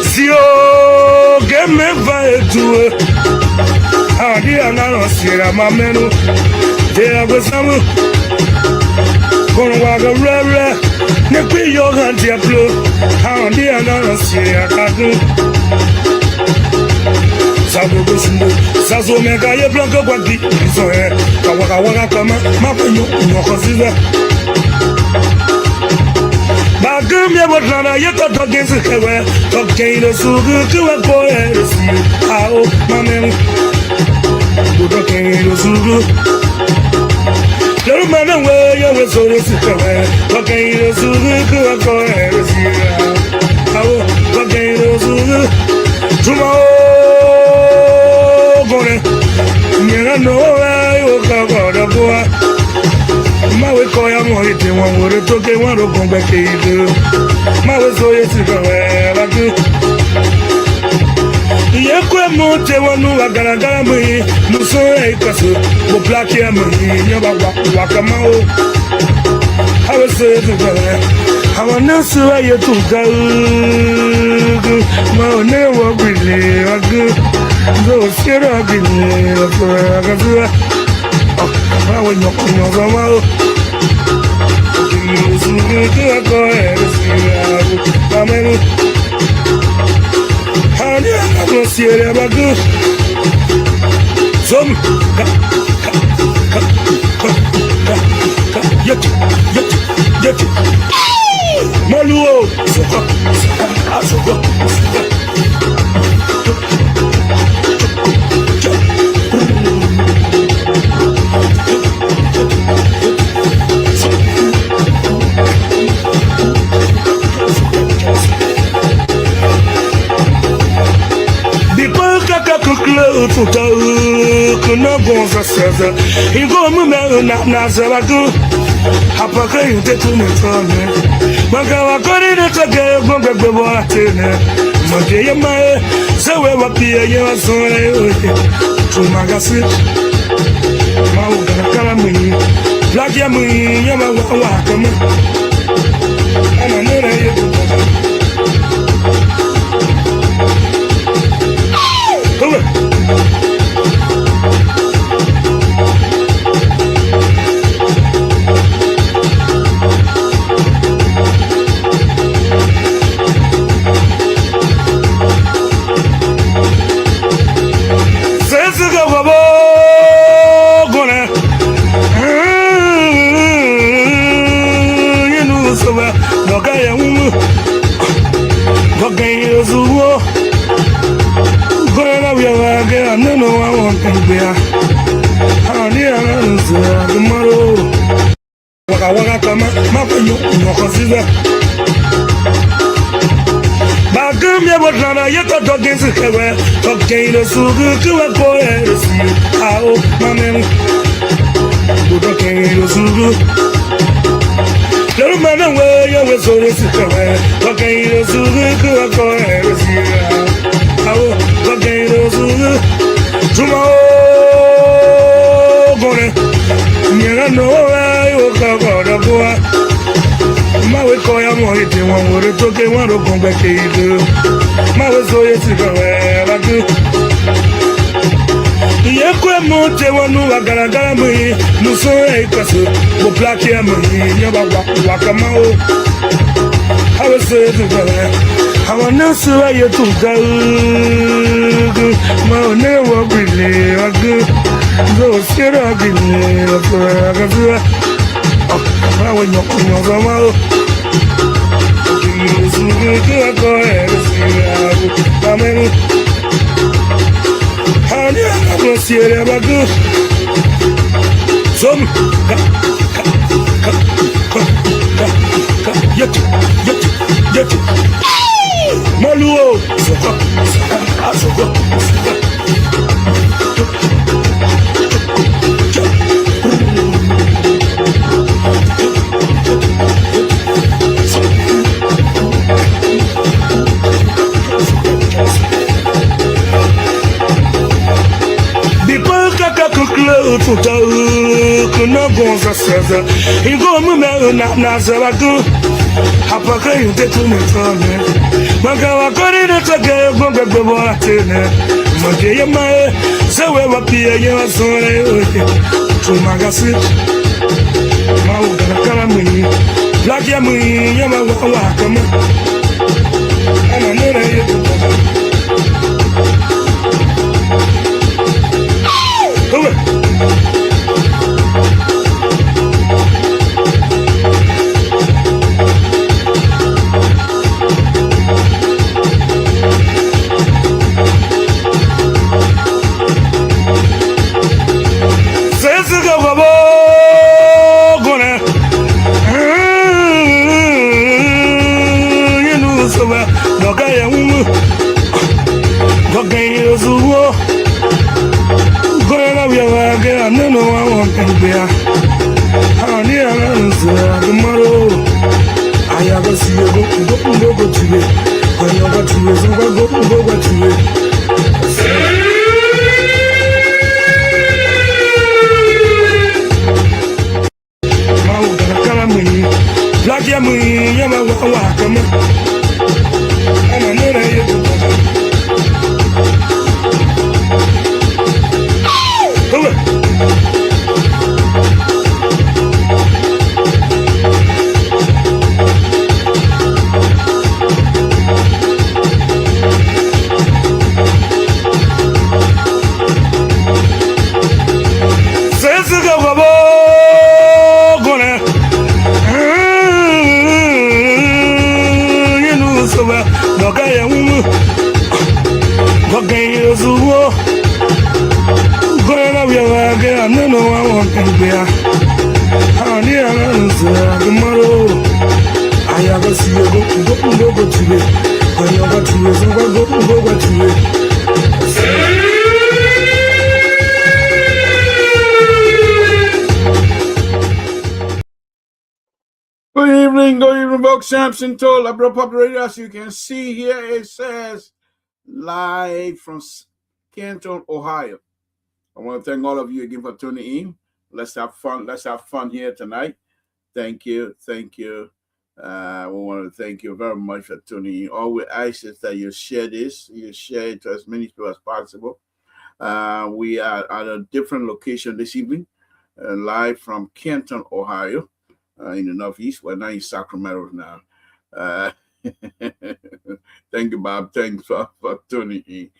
Si o game vai tu adi anaro sira mamenu de abesamu kono waga rere ne kwi yo han diablo adi anaro sira kadu Sabu busundo sazo mega ye blanco kwadi so e kawaka waka kama mapenyo nyokoziza Bagum ya botlana ye to gensu kewe to keino sugu kuwa koe resi ao mamen budo keino sugu Lero mana we ya we so resi kewe to keino sugu kuwa koe resi ao to keino sugu Tumao Gone Nyera no I woka goda boa Mawe koya mohite wangore toke waro gombe keidu Mawe soye sikawe baku Yekwe mote wanu wagaragara mui Nuso eikasu Bo plaki ya mui Nyoba waka mao Hawe soye sikawe Hawa nesu wa yetuka Mao newa gwili waku Zo sira gwili Wakazua Mawe nyoko mao Amen. Honey, I'm going to see it about good. Some yet. Maluo. Kuna bonza sasa Ingo mume na zabaku Hapa kayo tetu nitone Maka wakori nitoke Gombe gbebo atene Mage ya mae Sewe wapia ya wasore Tumagasi Mauga kala mui Black ya mui Yama wakama Ana nura yetu Come on Waka kama mapenyo nyokoziza Bagum ya botlana ye to gensu kewe to keino sugu kuwa koe resi ao mamen budo keino sugu Lero mana we ya we so resi kewe to keino sugu kuwa koe resi ao to keino sugu Tumao Gone Nyera no I woka goda boa Mawe koya mohite wangore toke waro gombe keidu Mawe soye sikawe baku Yekwe mote wanu wagaragara mui Nuso eikasu Bo plaki ya mui Nyoba waka mao Hawe soye sikawe Hawa nesu wa yetuka Mao newa gwili waku Zo sira gwili Wakazua Mawe nyoko mao Amen. Honey, I'm going to see it about good. Some yet. Maluo. tuta kuna gonza sasa ingomu me na sabaku hapaka yute tumetone magawa kori de toge gbogbo bora tene mode yema sewe wapie ye sore tu magasi mau kana muni black ya muni yema wa kama ana nere yetu Good evening, folks. Samson told Liberal Public Radio. As you can see here, it says live from Canton, Ohio. I want to thank all of you again for tuning in. Let's have fun. Let's have fun here tonight. Thank you. Thank you. We want to thank you very much for tuning in. All we ask is that you share this. You share it to as many people as possible. We are at a different location this evening, live from Canton, Ohio. In the Northeast. We're not in Sacramento now. Thank you, Bob. Thanks for tuning in.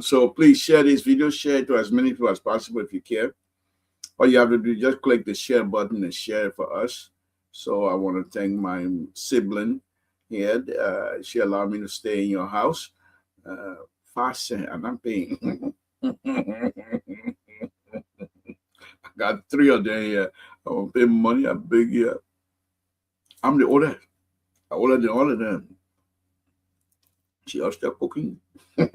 So please share this video. Share it to as many people as possible if you can. All you have to do is just click the share button and share it for us. So I want to thank my sibling here. She allowed me to stay in your house. Fasten, and I'm paying. I got 3 of them here. I don't pay money. I'm big here. I'm the older. I'm older than all of them. She are still cooking. The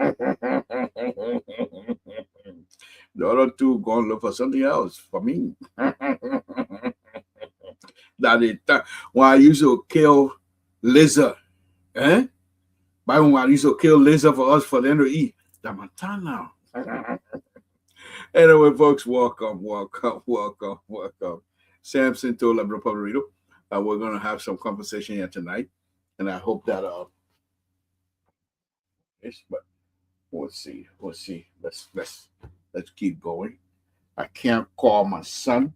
other 2 go and look for something else for me. That is when I used to kill lizard. But when I used to kill lizard for us for them to eat. That's my time now. Anyway, folks, welcome. Samson told Liberal Public Radio. We're going to have some conversation here tonight, and I hope that but we'll see. Let's keep going. I can't call my son.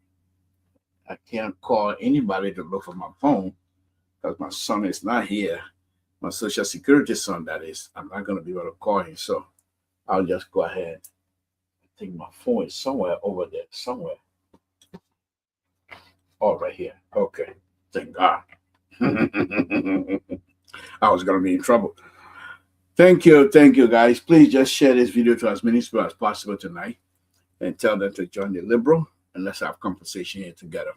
I can't call anybody to look for my phone because my son is not here. My Social Security son, that is. I'm not going to be able to call him, so I'll just go ahead. I think my phone is somewhere over there, somewhere. Oh, right here. Okay. Thank God. I was going to be in trouble. Thank you, guys. Please just share this video to as many people as possible tonight and tell them to join the Liberal, and let's have conversation here together.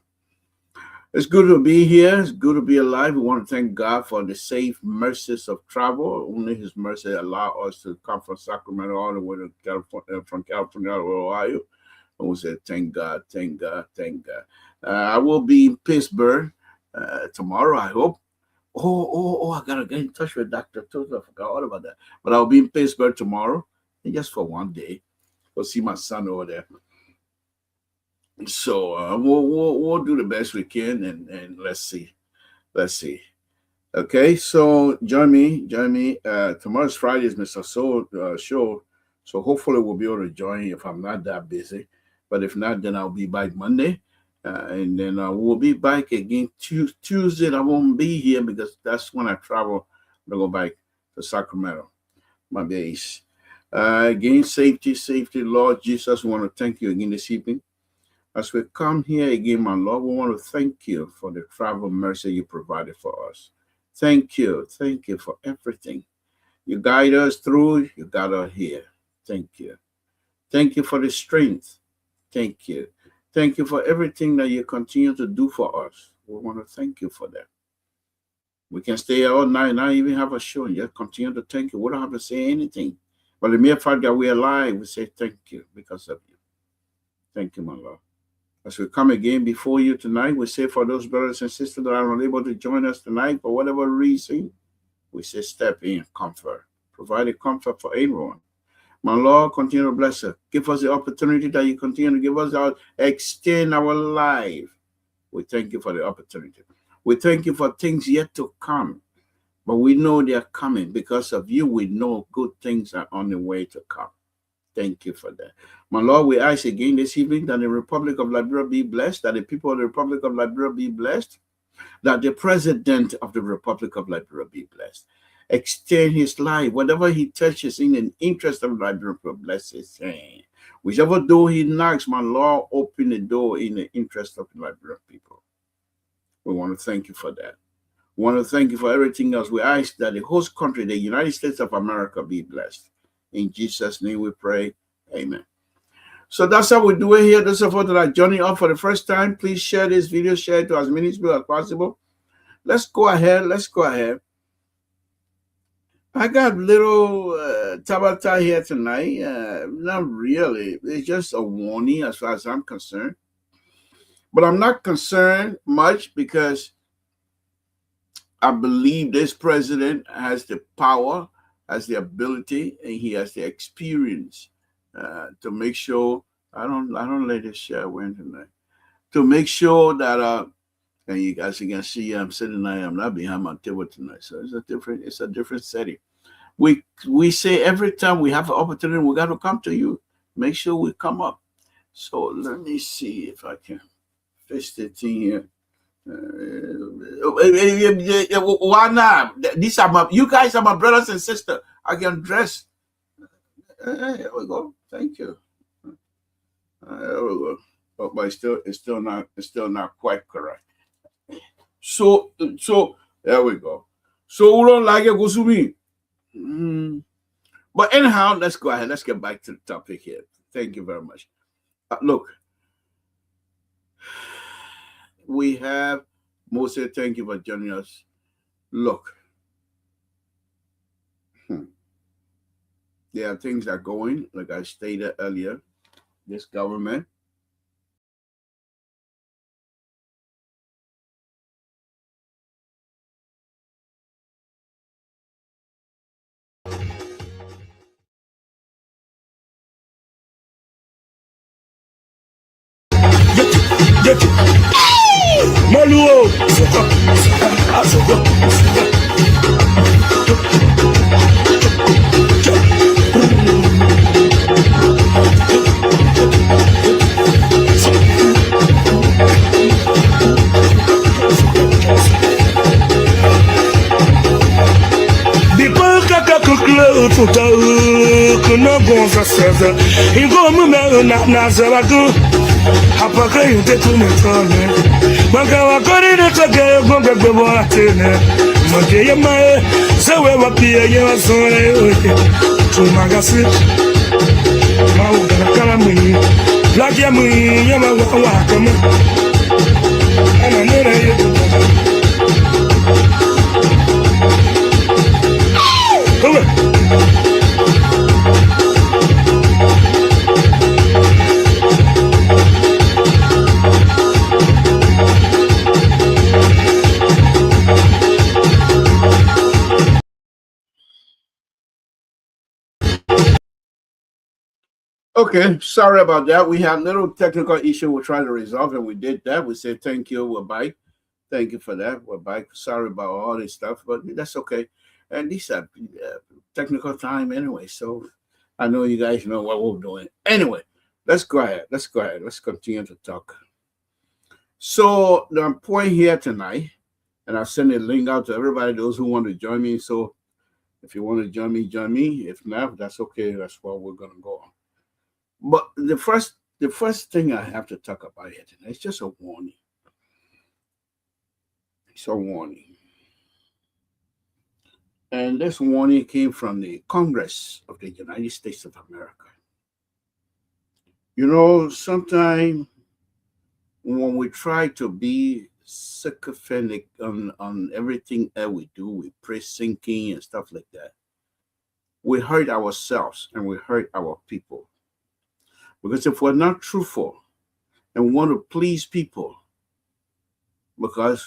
It's good to be here. It's good to be alive. We want to thank God for the safe mercies of travel. Only His mercy allow us to come from Sacramento all the way to California, from California to Ohio. And we said, thank God. I will be in Pittsburgh tomorrow, I hope. Oh, I got to get in touch with Dr. Toto. I forgot all about that. But I'll be in Pittsburgh tomorrow, and just for one day. Go see my son over there. So we'll do the best we can, and let's see. Let's see. Okay, so join me. Tomorrow's Friday is Mr. Soul show, so hopefully we'll be able to join if I'm not that busy. But if not, then I'll be back Monday, and then we'll be back again Tuesday. I won't be here because that's when I travel to go back to Sacramento, my base. Again, safety, Lord Jesus. We want to thank you again this evening. As we come here again, my Lord, we want to thank you for the travel mercy you provided for us. Thank you. Thank you for everything. You guide us through, you got us here. Thank you. Thank you for the strength. Thank you. Thank you for everything that you continue to do for us. We want to thank you for that. We can stay here all night, not even have a show, and just continue to thank you. We don't have to say anything. But the mere fact that we're alive, we say thank you because of you. Thank you, my Lord. As we come again before you tonight, we say for those brothers and sisters that are unable to join us tonight for whatever reason, we say step in, comfort. Provide a comfort for everyone. My Lord, continue to bless us. Give us the opportunity that you continue to give us out, extend our life. We thank you for the opportunity. We thank you for things yet to come. But we know they are coming. Because of you, we know good things are on the way to come. Thank you for that. My Lord, we ask again this evening that the Republic of Liberia be blessed, that the people of the Republic of Liberia be blessed, that the President of the Republic of Liberia be blessed. Extend his life, whatever he touches in the interest of Liberia, bless his hand. Whichever door he knocks, my Lord, open the door in the interest of the Liberian people. We want to thank you for that. We want to thank you for everything else. We ask that the host country, the United States of America, be blessed. In Jesus' name we pray. Amen. So that's how we do it here. Those of us that are joining up for the first time, please share this video, share it to as many people as possible. Let's go ahead. I got little Tabata here tonight. Not really. It's just a warning as far as I'm concerned. But I'm not concerned much because I believe this president has the power, has the ability, and he has the experience to make sure I don't let this share win tonight. To make sure that and you guys can see I'm sitting there, I'm not behind my table tonight. So it's a different setting. We say every time we have an opportunity, we got to come to you. Make sure we come up. So let me see if I can fix the thing here. Why not? These are you guys are my brothers and sisters. I can dress. Here we go. Thank you. There we go. Oh, but it's still not quite correct. So there we go. So we don't like it, go to me. But anyhow, let's go ahead. Let's get back to the topic here. Thank you very much. Look. We have Moses. Thank you for joining us. Look, there are things that are going, like I stated earlier. This government Maluo. Kuna gonza sasa ingomu na zabaku apaka yute tumetone maka wakori de toke gombe gbebo atene moje yema sewe wapie ye wasore tumagasi mau kala mwi lagia mwi yema wa kama ana nere yetu Okay, sorry about that. We had a little technical issue we're trying to resolve, and we did that. We said thank you, we're back. Thank you for that. We're back. Sorry about all this stuff, but that's okay. And these are technical time anyway, so I know you guys know what we're doing. Anyway, let's go ahead. Let's go ahead. Let's continue to talk. So the point here tonight, and I'll send a link out to everybody, those who want to join me. So if you want to join me, join me. If not, that's okay. That's what we're gonna go on. But the first thing I have to talk about here tonight is just a warning. It's a warning. And this warning came from the Congress of the United States of America. You know, sometimes when we try to be sycophantic on everything that we do, we praise sinking and stuff like that, we hurt ourselves and we hurt our people. Because if we're not truthful and want to please people, because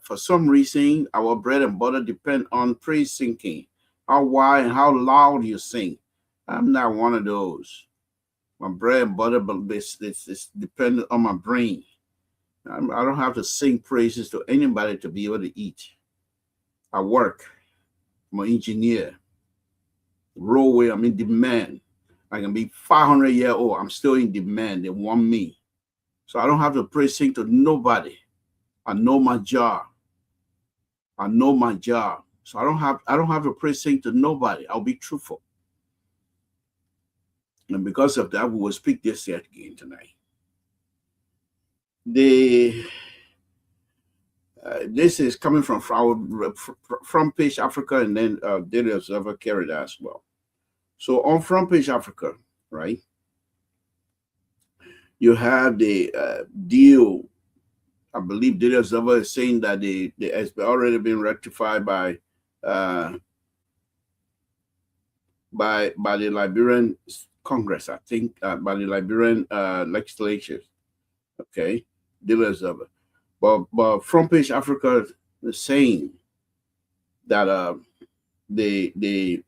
for some reason our bread and butter depend on praise singing, how wide and how loud you sing. I'm not one of those. My bread and butter, but it's dependent on my brain. I don't have to sing praises to anybody to be able to eat. I work. I'm an engineer. Railway, I'm in demand. I can be 500 years old. I'm still in demand. They want me. So I don't have to praise sing to nobody. I know my job. I know my job. So I don't have to praise sing to nobody. I'll be truthful. And because of that, we will speak this yet again tonight. This is coming from our Front Page Africa, and then Daily Observer carried that as well. So on Front Page Africa, right, you have the deal. I believe Daily Observer is saying that it has already been rectified by the Liberian Congress, I think, by the Liberian legislature. Okay, Daily Observer. But Front Page Africa is saying that they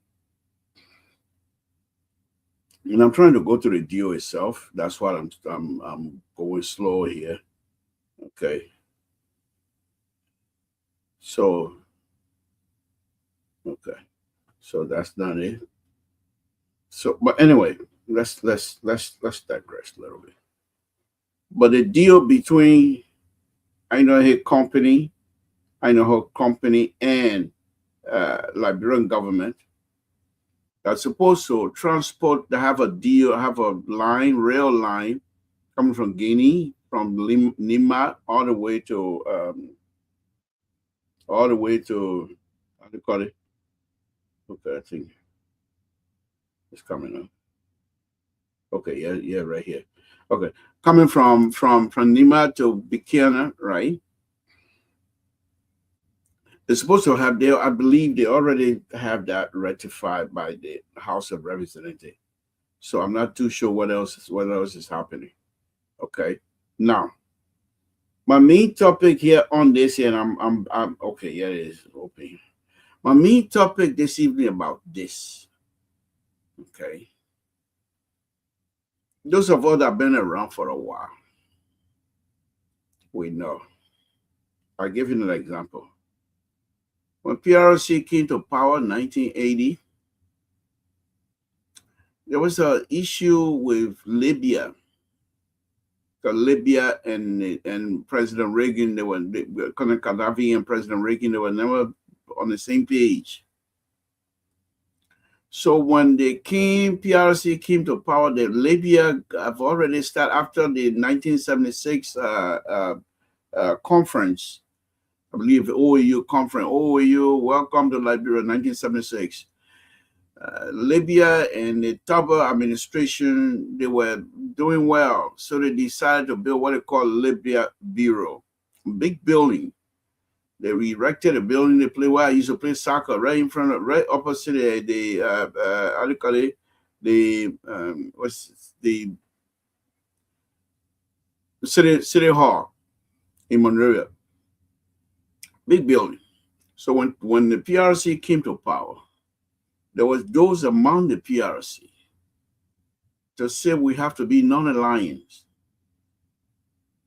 and I'm trying to go to the deal itself. That's why I'm going slow here. Okay. So okay. So that's not it. So but anyway, let's digress a little bit. But the deal between I know her company and Liberian government that's supposed to transport. They have a deal, have a rail line coming from Guinea, from Nima, all the way to how do you call it? Okay, I think it's coming up. Okay, yeah, right here. Okay, coming from Nima to Bikiana, right? They're supposed to have I believe they already have that ratified by the House of Representatives. So I'm not too sure what else is happening. Okay. Now, my main topic here on this here, and I'm okay, yeah, it is open. My main topic this evening about this. Okay. Those of us that have been around for a while, we know. I'll give you an example. When PRC came to power in 1980, there was an issue with Libya. Libya and President Reagan, Colonel Gaddafi and President Reagan, they were never on the same page. So when PRC came to power, the Libya have already started after the 1976 conference. I believe the OAU conference. OAU, welcome to Liberia, 1976. Libya and the Taba administration, they were doing well. So they decided to build what they call Libya Bureau. Big building. They erected a building. They play where I used to play soccer right in front of, right opposite the how do you call it? The city hall in Monrovia. Big building. So when the PRC came to power, there was those among the PRC to say we have to be non-aligned.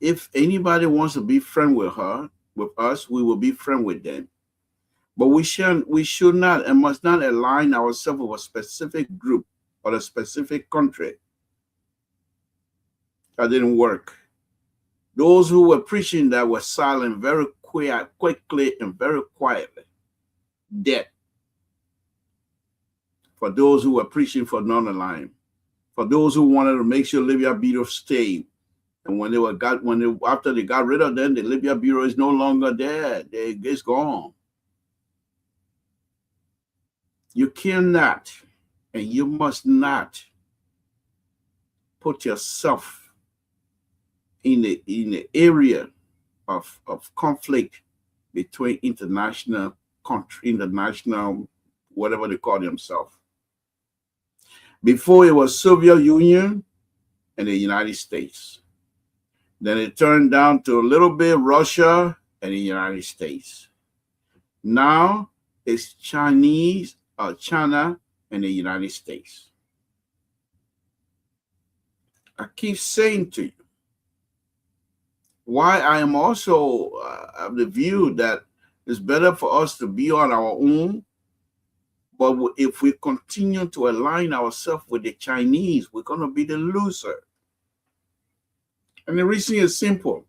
If anybody wants to be friend with us, we will be friend with them. But we should not and must not align ourselves with a specific group or a specific country. That didn't work. Those who were preaching that were silent very quickly and very quietly. Dead. For those who were preaching for non-alignment. For those who wanted to make sure Libya Bureau stayed. And when after they got rid of them, the Libya Bureau is no longer there. It's gone. You cannot and you must not put yourself in the area of conflict between international whatever they call themselves. Before it was Soviet Union and the United States. Then it turned down to a little bit Russia and the United States. Now it's China and the United States. I keep saying to you why I am also of the view that it's better for us to be on our own. But if we continue to align ourselves with the Chinese, we're going to be the loser. And the reason is simple.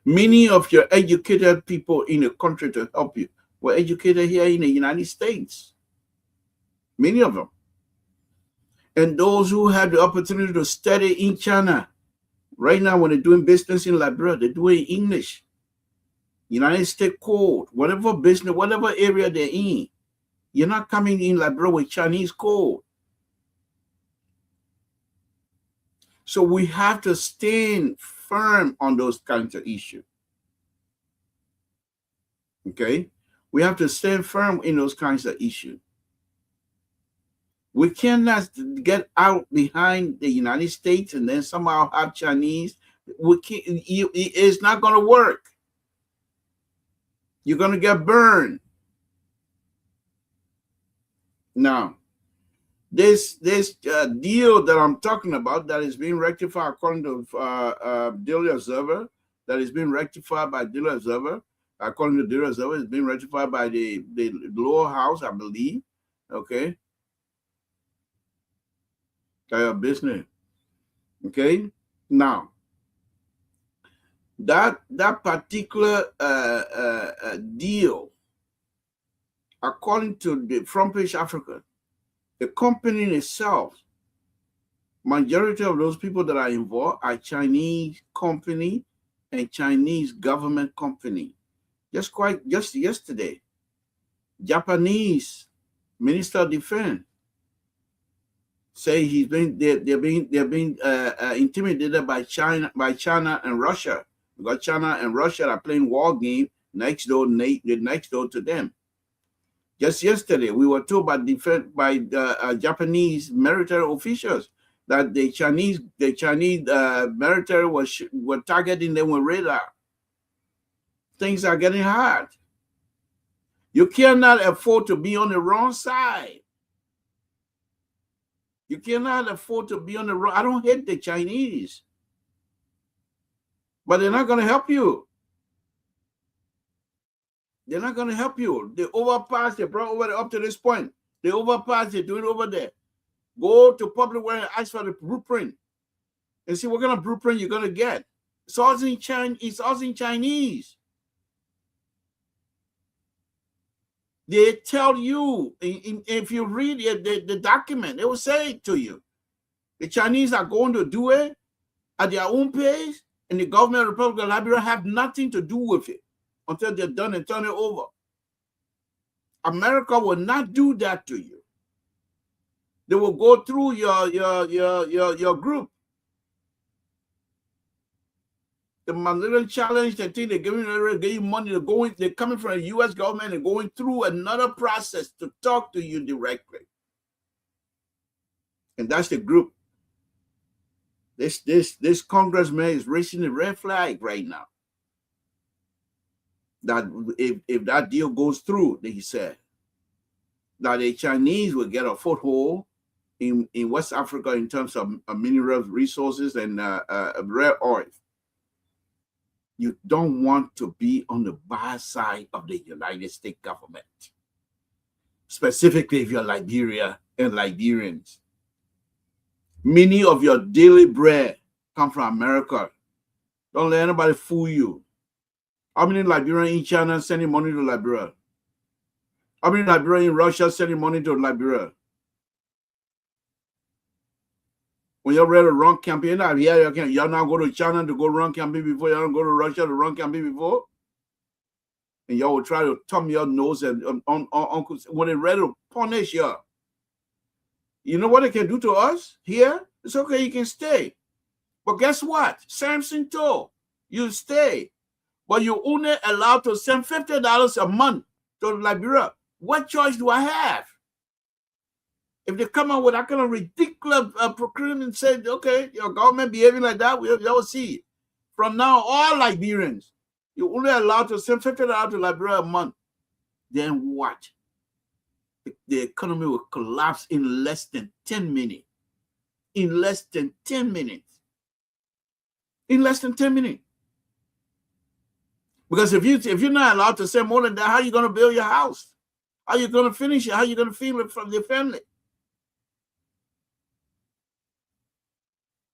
Many of your educated people in the country to help you were educated here in the United States. Many of them. And those who had the opportunity to study in China, right now when they're doing business in Liberia, they're doing English. United States code, whatever business, whatever area they're in. You're not coming in Liberia with Chinese code. So we have to stand firm on those kinds of issues. Okay? We have to stand firm in those kinds of issues. We cannot get out behind the United States and then somehow have Chinese. It's not going to work. You're going to get burned. Now, this deal that I'm talking about that is being rectified according to Daily Observer, that is being rectified by Daily Observer, according to Daily Observer, it's being rectified by the lower house, I believe. Okay. Business. Okay. Now, that particular deal, according to the Front Page Africa, the company in itself, majority of those people that are involved are Chinese company and Chinese government company. Just yesterday, Japanese Minister of Defense say they're being intimidated by China and Russia, because China and Russia are playing war game next door to them. Just yesterday, we were told by Japanese military officials that the Chinese military were targeting them with radar. Things are getting hard. You cannot afford to be on the wrong side. You cannot afford to be on the wrong. I don't hate the Chinese, but they're not going to help you. They're not going to help you. The overpass they brought over up to this point, the overpass they're doing over there. Go to public where and ask for the blueprint and see what kind of blueprint you're going to get. It's all in Chinese. They tell you, if you read the document, they will say it to you. The Chinese are going to do it at their own pace, and the government of the Republic of Liberia have nothing to do with it until they're done and turn it over. America will not do that to you. They will go through your group. The Mandela Challenge, they think they're giving you money to go in. They're coming from the U.S. government and going through another process to talk to you directly. And that's the group. This congressman is raising the red flag right now. That if that deal goes through, he said, that the Chinese will get a foothold in West Africa in terms of mineral resources and rare oil. You don't want to be on the bad side of the United States government, specifically if you're Liberia and Liberians. Many of your daily bread come from America. Don't let anybody fool you. How many Liberians in China sending money to Liberia? How many Liberians in Russia sending money to Liberia? When you're ready to run campaign, you're not go to China to go run campaign before, you don't go to Russia to run campaign before. And y'all will try to thumb your nose and on when they're ready to punish you. You know what they can do to us here? It's okay, you can stay. But guess what? Samson told you stay. But you're only allowed to send $50 a month to Liberia. What choice do I have? If they come out with that kind of ridiculous procurement and say, okay, your government behaving like that, we'll see. From now, all Liberians, you're only allowed to send $50 to Liberia a month. Then what? The economy will collapse in less than 10 minutes. In less than 10 minutes. In less than 10 minutes. Because if you're not allowed to send more than that, how are you going to build your house? How are you going to finish it? How are you going to feed it from your family?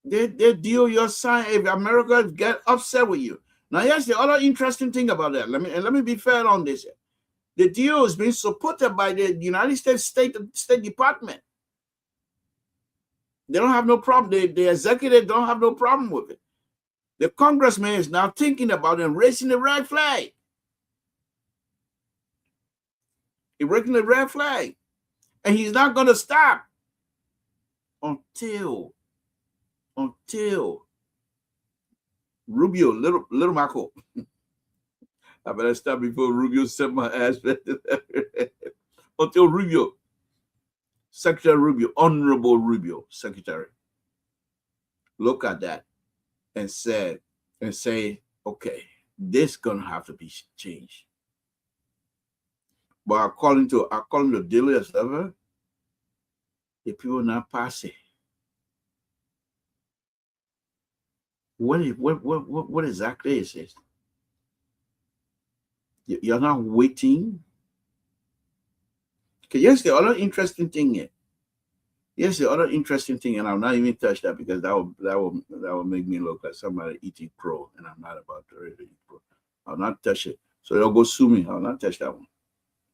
They deal your sign if America get upset with you. Now, here's the other interesting thing about that. Let me be fair on this. The deal is being supported by the United States State Department. They don't have no problem. The executive don't have no problem with it. The congressman is now thinking about and raising the red flag. He's raising the red flag. And he's not going to stop until Rubio, little Marco. I better stop before Rubio sent my ass. Until Rubio, Secretary Rubio, Honorable Rubio, Secretary, look at that and say, okay, this gonna have to be changed. But according to the daily observer, the people not passing. What exactly is it? You're not waiting. Okay, here's the other interesting thing here. Here's the other interesting thing, and I'll not even touch that because that will make me look like somebody eating crow, and I'm not about to really eat crow. I'll not touch it. So they'll go sue me. I'll not touch that one.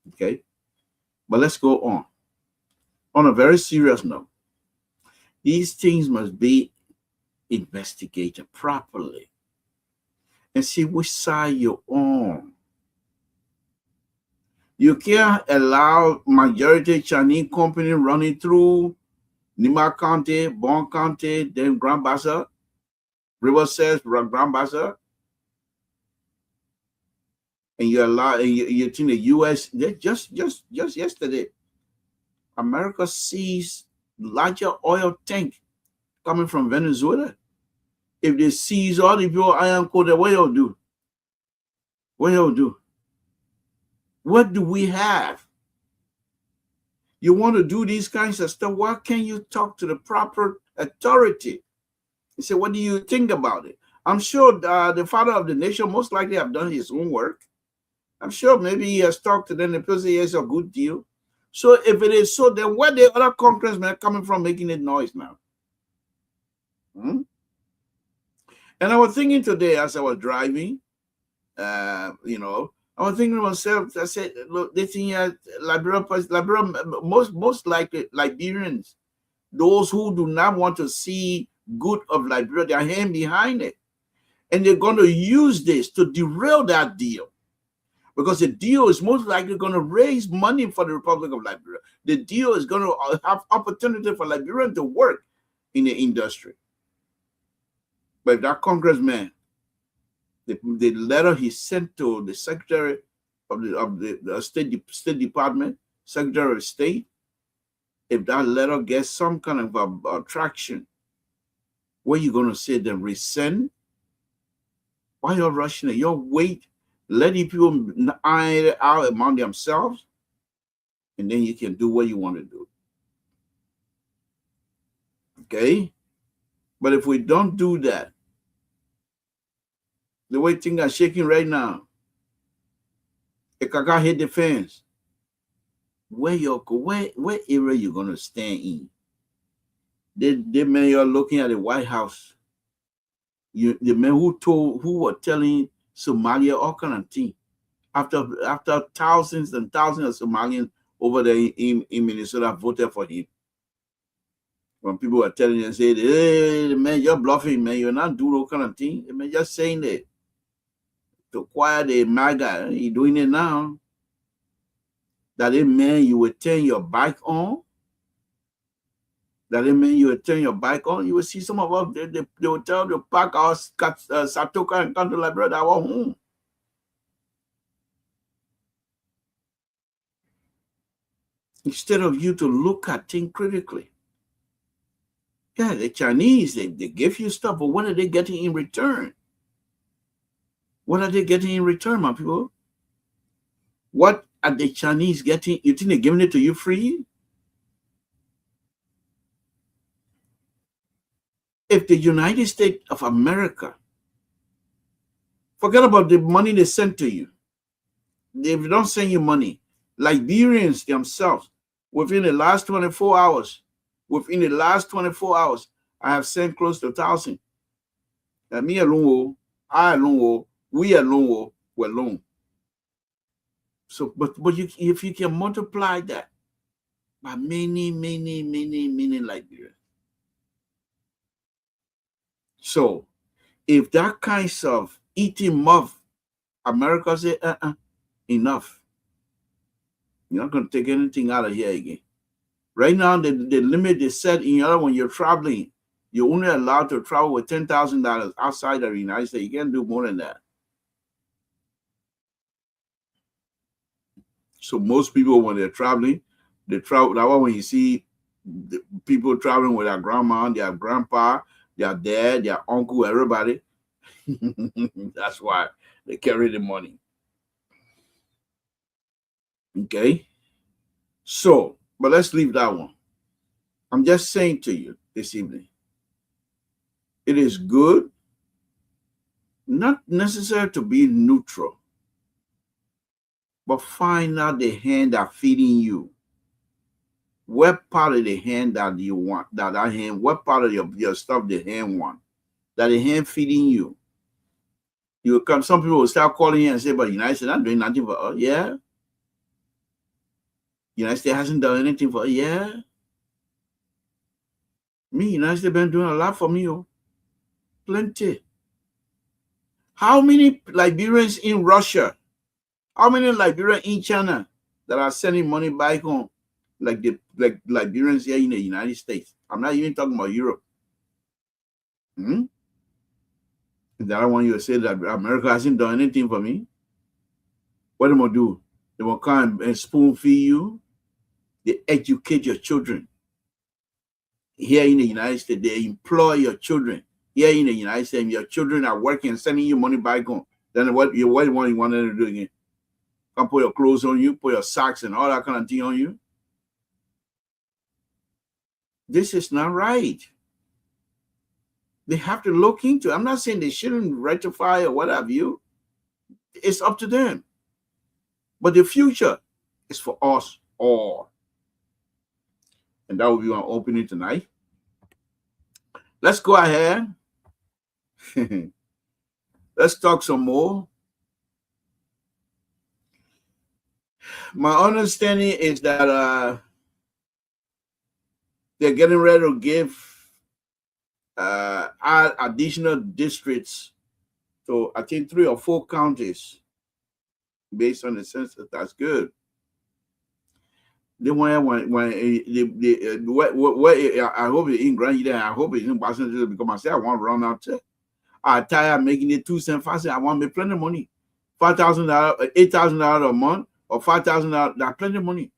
Okay? But let's go on. On a very serious note, these things must be investigated properly and see which side you're on. You can't allow majority Chinese company running through Nima County, Bon County, then Grand Bassa, Riverside, Grand Bassa, and you allow, and you think the U.S. just yesterday, America seized larger oil tank coming from Venezuela. If they seize all the pure iron coal, what you'll do? What you'll do? What do we have? You want to do these kinds of stuff? Why can't you talk to the proper authority? You say, what do you think about it? I'm sure the father of the nation most likely have done his own work. I'm sure maybe he has talked to them. The person has a good deal. So if it is so, then where the other congressmen coming from making it noise now? And I was thinking today as I was driving, I was thinking to myself, I said, look, they think Liberia, most likely Liberians, those who do not want to see good of Liberia, their hand behind it. And they're going to use this to derail that deal. Because the deal is most likely going to raise money for the Republic of Liberia. The deal is going to have opportunity for Liberians to work in the industry. But if that congressman, the letter he sent to the Secretary of the State Department, Secretary of State, if that letter gets some kind of traction, what are you going to say then? Rescind? Why you're rushing it? You'll wait, let the people iron it out among themselves, and then you can do what you want to do. Okay? But if we don't do that, the way things are shaking right now, if Kaka hit the fence, where area you gonna stand in? The men you're looking at the White House, the men who were telling Somalia all kind of things after thousands and thousands of Somalians over there in Minnesota voted for him. When people were telling them, say, hey, man, you're bluffing, man, you're not doing all kind of thing. Man, just saying that to quiet the MAGA, you're doing it now. That it mean you will turn your back on. That it mean you will turn your back on. You will see some of us, they will tell you to pack our Satoka and come to Liberia, our home. Instead of you to look at things critically. Yeah, the Chinese, they give you stuff, but what are they getting in return? What are they getting in return, my people? What are the Chinese getting? You think they're giving it to you free? If the United States of America, forget about the money they send to you. They don't send you money. Liberians themselves, within the last 24 hours, I have sent close to 1,000. Me alone, I alone, we alone, we're alone. So, but if you can multiply that by many Liberians. So, if that kinds of eating muff, America say, enough. You're not going to take anything out of here again. Right now, the limit is set in your when you're traveling. You're only allowed to travel with $10,000 outside of the United States. You can't do more than that. So most people, when they're traveling, they travel. That's why when you see the people traveling with their grandma, their grandpa, their dad, their uncle, everybody, that's why they carry the money. Okay? So, but let's leave that one. I'm just saying to you this evening, it is good, not necessary to be neutral, but find out the hand that feeding you. What part of the hand that you want, that hand, what part of your stuff the hand want, that the hand feeding you. You will come, some people will start calling you and say, but the United States not doing nothing for us. Yeah. United States hasn't done anything for us. Yeah. Me, United States been doing a lot for me. Oh. Plenty. How many Liberians in Russia? How many Liberians in China that are sending money back home? Like Liberians here in the United States. I'm not even talking about Europe. And I don't want you to say that America hasn't done anything for me. What they gonna do? They will come and spoon feed you. They educate your children. Here in the United States, they employ your children. Here in the United States, your children are working and sending you money back home. Then what you want them to do again? Come put your clothes on you, put your socks and all that kind of thing on you. This is not right. They have to look into it. I'm not saying they shouldn't rectify or what have you. It's up to them. But the future is for us all. And that will be our opening tonight. Let's go ahead. Let's talk some more. My understanding is that they're getting ready to give add additional districts to, I think, 3 or 4 counties based on the census. That's good. Then when I hope it's in Grand Union, I hope it's in Washington, because myself, I want to run out there. I'm tired of making it 2 cents fast. I want to make plenty of money. $5,000, $8,000 a month, or $5,000. That's plenty of money.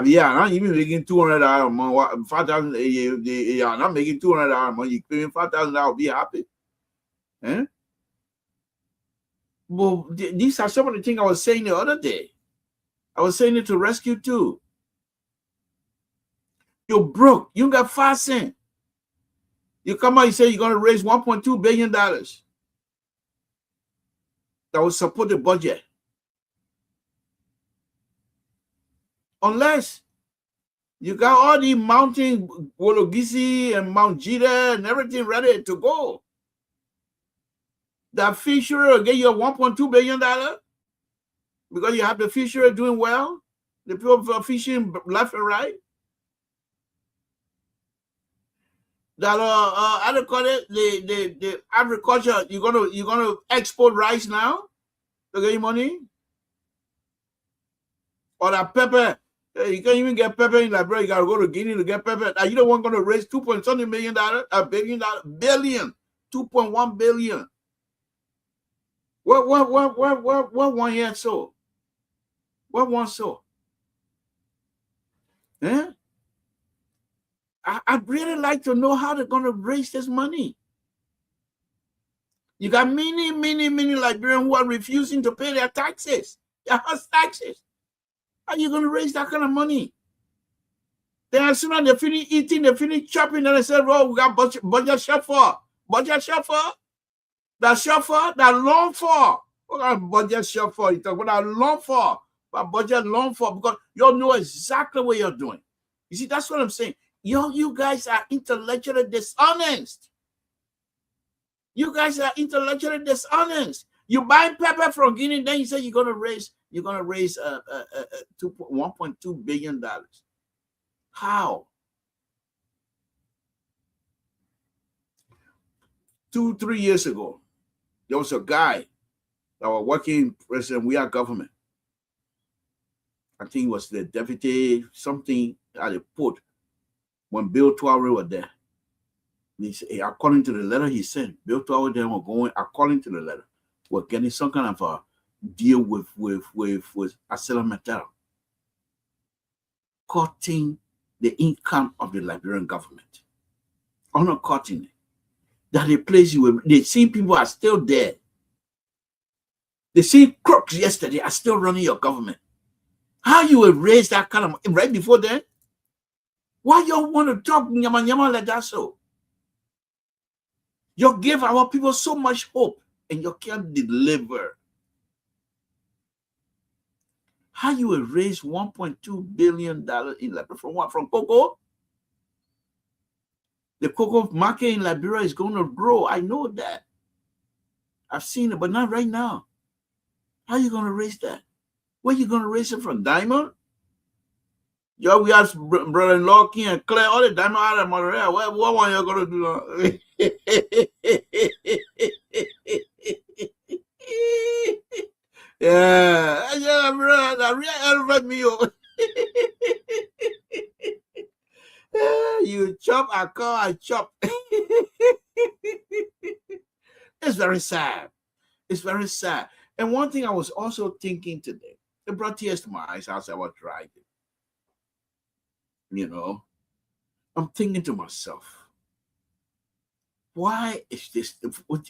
Yeah, I'm not even making $200 a month. 5,000. Yeah, I'm not making $200 a month. You pay me $5,000, I'll be happy. Eh? Well, these are some of the things I was saying the other day. I was saying it to rescue too. You're broke. You got 5 cents. You come out, you say you're going to raise $1.2 billion that will support the budget. Unless you got all the mountain Wologisi and Mount Jita and everything ready to go. That fishery will get you $1.2 billion because you have the fishery doing well. The people are fishing left and right. That I don't call it the agriculture. You're gonna export rice now to get your money, or that pepper. You can't even get pepper in Liberia. You gotta go to Guinea to get pepper. Now you don't want to raise $2.something million, billion, $2.1 billion. What one year so? What one so? Eh? I'd really like to know how they're going to raise this money. You got many Liberians who are refusing to pay their taxes, their house taxes. How are you going to raise that kind of money? Then as soon as they finish eating, they finish chopping, and they say, oh, we got budget shuffle. Budget shuffle? That shuffle? That long for? What kind of budget shuffle? You talk about that long for? But budget long for? Because you all know exactly what you're doing. You see, that's what I'm saying. You guys are intellectually dishonest. You guys are intellectually dishonest. You buy pepper from Guinea, then you say you're gonna raise $1.2 billion. How? 2-3 years ago, there was a guy that was working president. We are government. I think it was the deputy something at the port. When Bill Tuare was there, he said, according to the letter he sent, Bill Tuare then were going, according to the letter, were getting some kind of a deal with ArcelorMittal, cutting the income of the Liberian government. Or not cutting it. That the place they see people are still there. They see crooks yesterday are still running your government. How you will raise that kind of money right before then? Why you want to talk nyama like that so? You give our people so much hope and you can't deliver. How you will raise $1.2 billion in Liberia from what? From cocoa? The cocoa market in Liberia is going to grow. I know that. I've seen it, but not right now. How are you going to raise that? Where are you going to raise it from? Diamond? Yo, we have brother-in-law King and Claire, all the diamond out of Monterey. What one you going to do now? Yeah, bro, that really elevated me. You chop, I call, I chop. It's very sad. It's very sad. And one thing I was also thinking today, it brought tears to my eyes as I was driving. You know, I'm thinking to myself, why is this?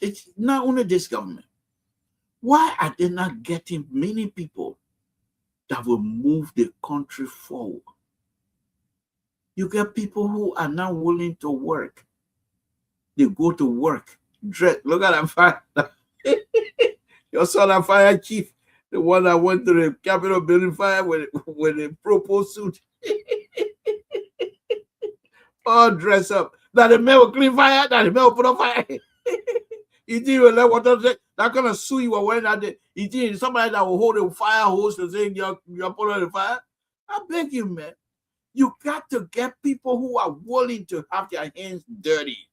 It's not only this government. Why are they not getting many people that will move the country forward? You get people who are not willing to work. They go to work. Look at that fire. You saw that fire chief, the one that went to the Capitol building fire with a proposed suit. All dressed up. That the man will clean fire, that the man will put on fire. You think you let water that kind of suit you were wearing that day? You think somebody that will hold a fire hose to say you're putting on the fire? I beg you, man. You got to get people who are willing to have their hands dirty.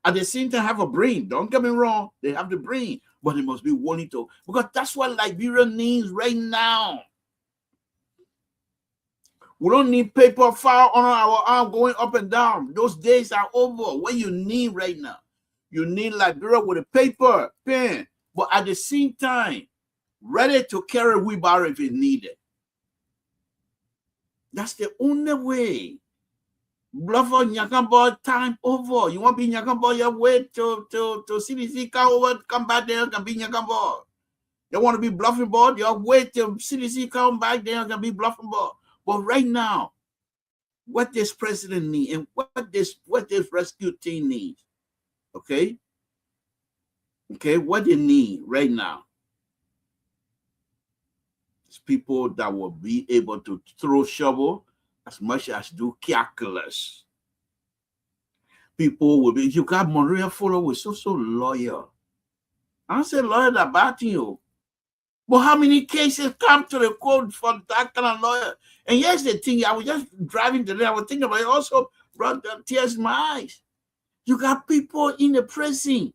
At the same time, have a brain. Don't get me wrong. They have the brain, but they must be willing to. Because that's what Liberia needs right now. We don't need paper file on our arm going up and down. Those days are over. What you need right now, you need Liberia with a paper, pen, but at the same time, ready to carry wheelbarrow if it's needed. That's the only way. Bluffer Nyakambo, time over. You want to be Nyakambo, you wait to CDC come over, come back there, can be Nyakambo. You want to be bluffing board, you wait till CDC come back there, can be bluffing board. But right now, what this president needs and what this rescue team needs. Okay? Okay, what they need right now is people that will be able to throw shovel as much as do calculus. People will be, you got Monrovia full with so loyal. I don't say lawyer that bad you. But how many cases come to the court for that kind of lawyer? And here's the thing, I was just driving today, I was thinking about it, also brought tears in my eyes. You got people in the prison.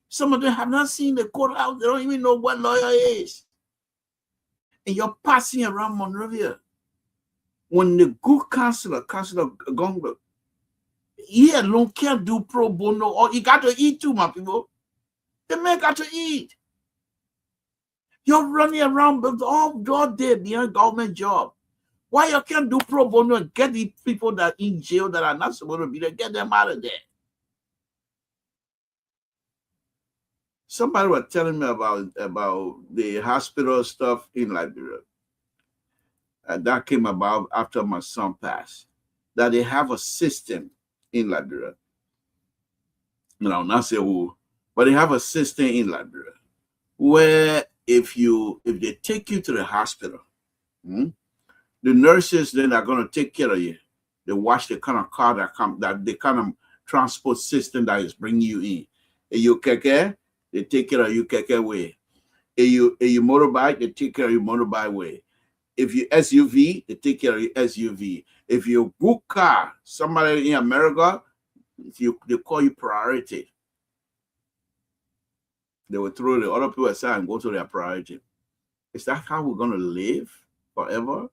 Some of them have not seen the courthouse. They don't even know what lawyer is. And you're passing around Monrovia. When the good Councilor Gongo, he alone can't do pro bono, or he got to eat too, my people. The man got to eat. You're running around all day behind government job. Why you can't do pro bono and get the people that are in jail that are not supposed to be there, get them out of there? Somebody was telling me about the hospital stuff in Liberia. And that came about after my son passed. That they have a system in Liberia. You know, not say who, but they have a system in Liberia where if they take you to the hospital, the nurses then are going to take care of you. They watch the kind of car that the kind of transport system that is bringing you in. And you keke, they take care of you keke way. And you motorbike, they take care of your motorbike way. If you SUV, they take care of your SUV. If you good car, somebody in America, they call you priority. They will throw the other people aside and go to their priority. Is that how we're going to live forever?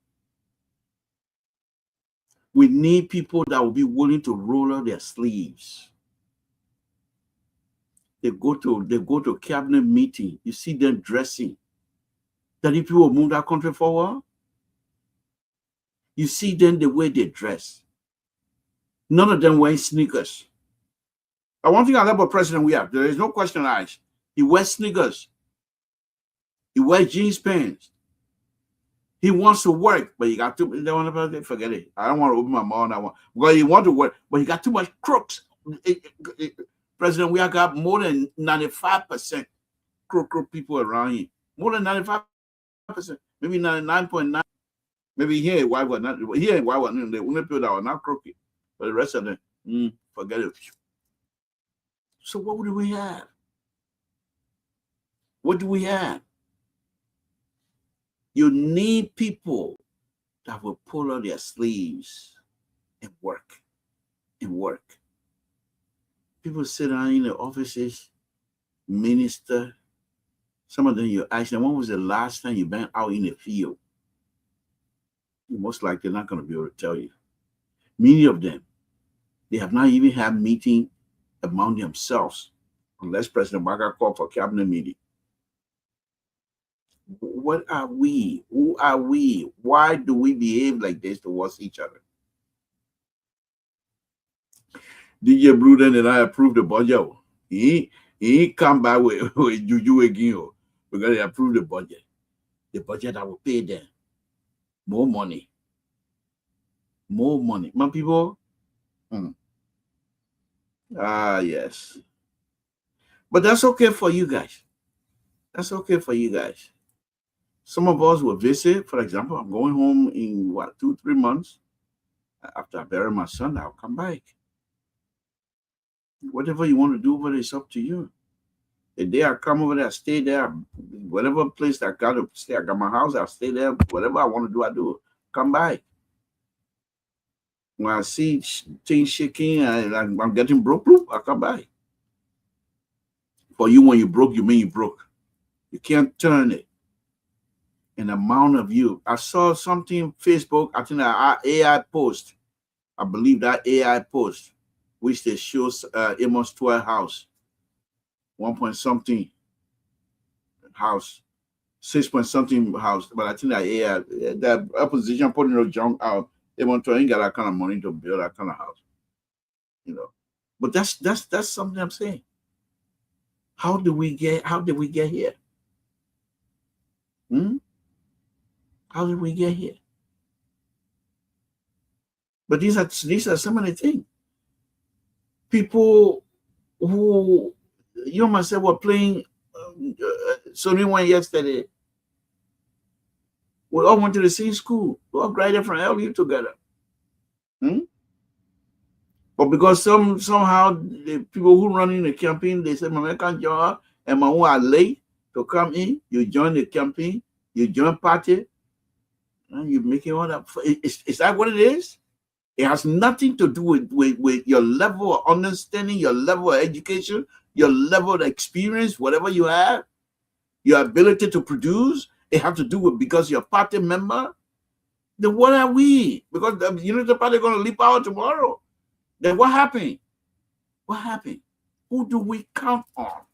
We need people that will be willing to roll up their sleeves. They go to cabinet meeting. You see them dressing. That if people will move that country forward, you see them the way they dress. None of them wearing sneakers. One thing I love about President we have, there is no question asked. He wears sneakers. He wears jeans pants. He wants to work, but he got too much. They want to forget it. I don't want to open my mouth on that one. Because he wants to work, but he got too much crooks. President, we have got more than 95% crook people around here. More than 95%. Maybe 99.9. Maybe here, why was not here? Why was the only people that are not crooked? But the rest of them, forget it. So what do we have? What do we have? You need people that will pull out their sleeves and work. People sit down in the offices, minister. Some of them you ask them, when was the last time you been out in the field? Most likely they're not going to be able to tell you. Many of them, they have not even had meeting among themselves, unless President Baga called for cabinet meeting. What are we? Who are we? Why do we behave like this towards each other? DJ Bruden and I approved the budget. He come back with juju again. We're going to approve the budget. The budget that will pay them more money. More money. My people. Yes. But that's okay for you guys. That's okay for you guys. Some of us will visit. For example, I'm going home in 2-3 months. After I bury my son, I'll come back. Whatever you want to do, but it's up to you. The day I come over there, I stay there. Whatever place I got to stay, I got my house, I'll stay there. Whatever I want to do, I do. Come back. When I see things shaking and I'm getting broke, I come back. For you, when you broke, you mean you broke. You can't turn it. An amount of you. I saw something Facebook, I think that AI post. I believe that AI post, which they shows Amos 12 house. 1 point something house. 6 point something house. But I think that AI, that opposition putting a junk out, Amos 12 ain't got that kind of money to build that kind of house. You know. But that's something I'm saying. How did we get here? How did we get here? But these are some of the things. People who you myself were playing Sony one yesterday. We all went to the same school. We all graduated from LU together. But because somehow the people who run in the campaign, they say, "Mama can't join," and my own are late to come in. You join the campaign, you join party, and you're making all that. Is that what it is? It has nothing to do with your level of understanding, your level of education, your level of experience, whatever you have, your ability to produce. It has to do with because you're a party member. Then what are we? Because the party going to leap out tomorrow. Then what happened? What happened? Who do we count on?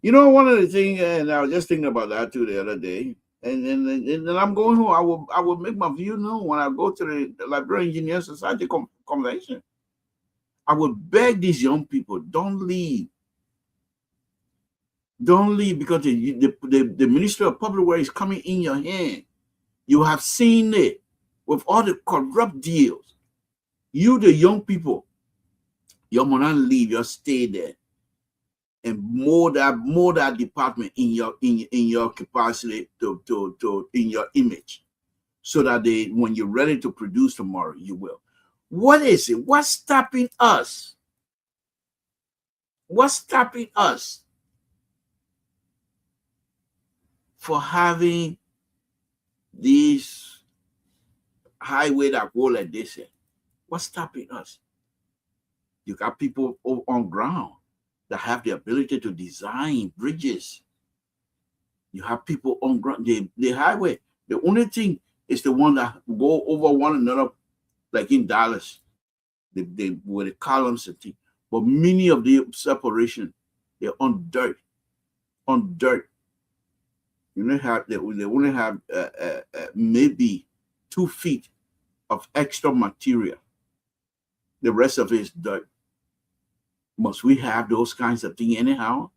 One of the things, and I was just thinking about that too the other day. And I'm going home. I will make my view known when I go to the Liberian Engineering Society convention. I would beg these young people, don't leave. Don't leave because the Ministry of Public Works is coming in your hand. You have seen it with all the corrupt deals. You, the young people, you must not leave. You stay there and mold that department in your capacity to in your image, so that when you're ready to produce tomorrow, you will. What is it? What's stopping us? What's stopping us for having these highway that go like this? What's stopping us? You got people on ground that have the ability to design bridges. You have people on ground. The highway, the only thing is the one that go over one another, like in Dallas, with the columns and things. But many of the separation, they're on dirt. On dirt. They only have maybe 2 feet of extra material. The rest of it is dirt. Must we have those kinds of things anyhow?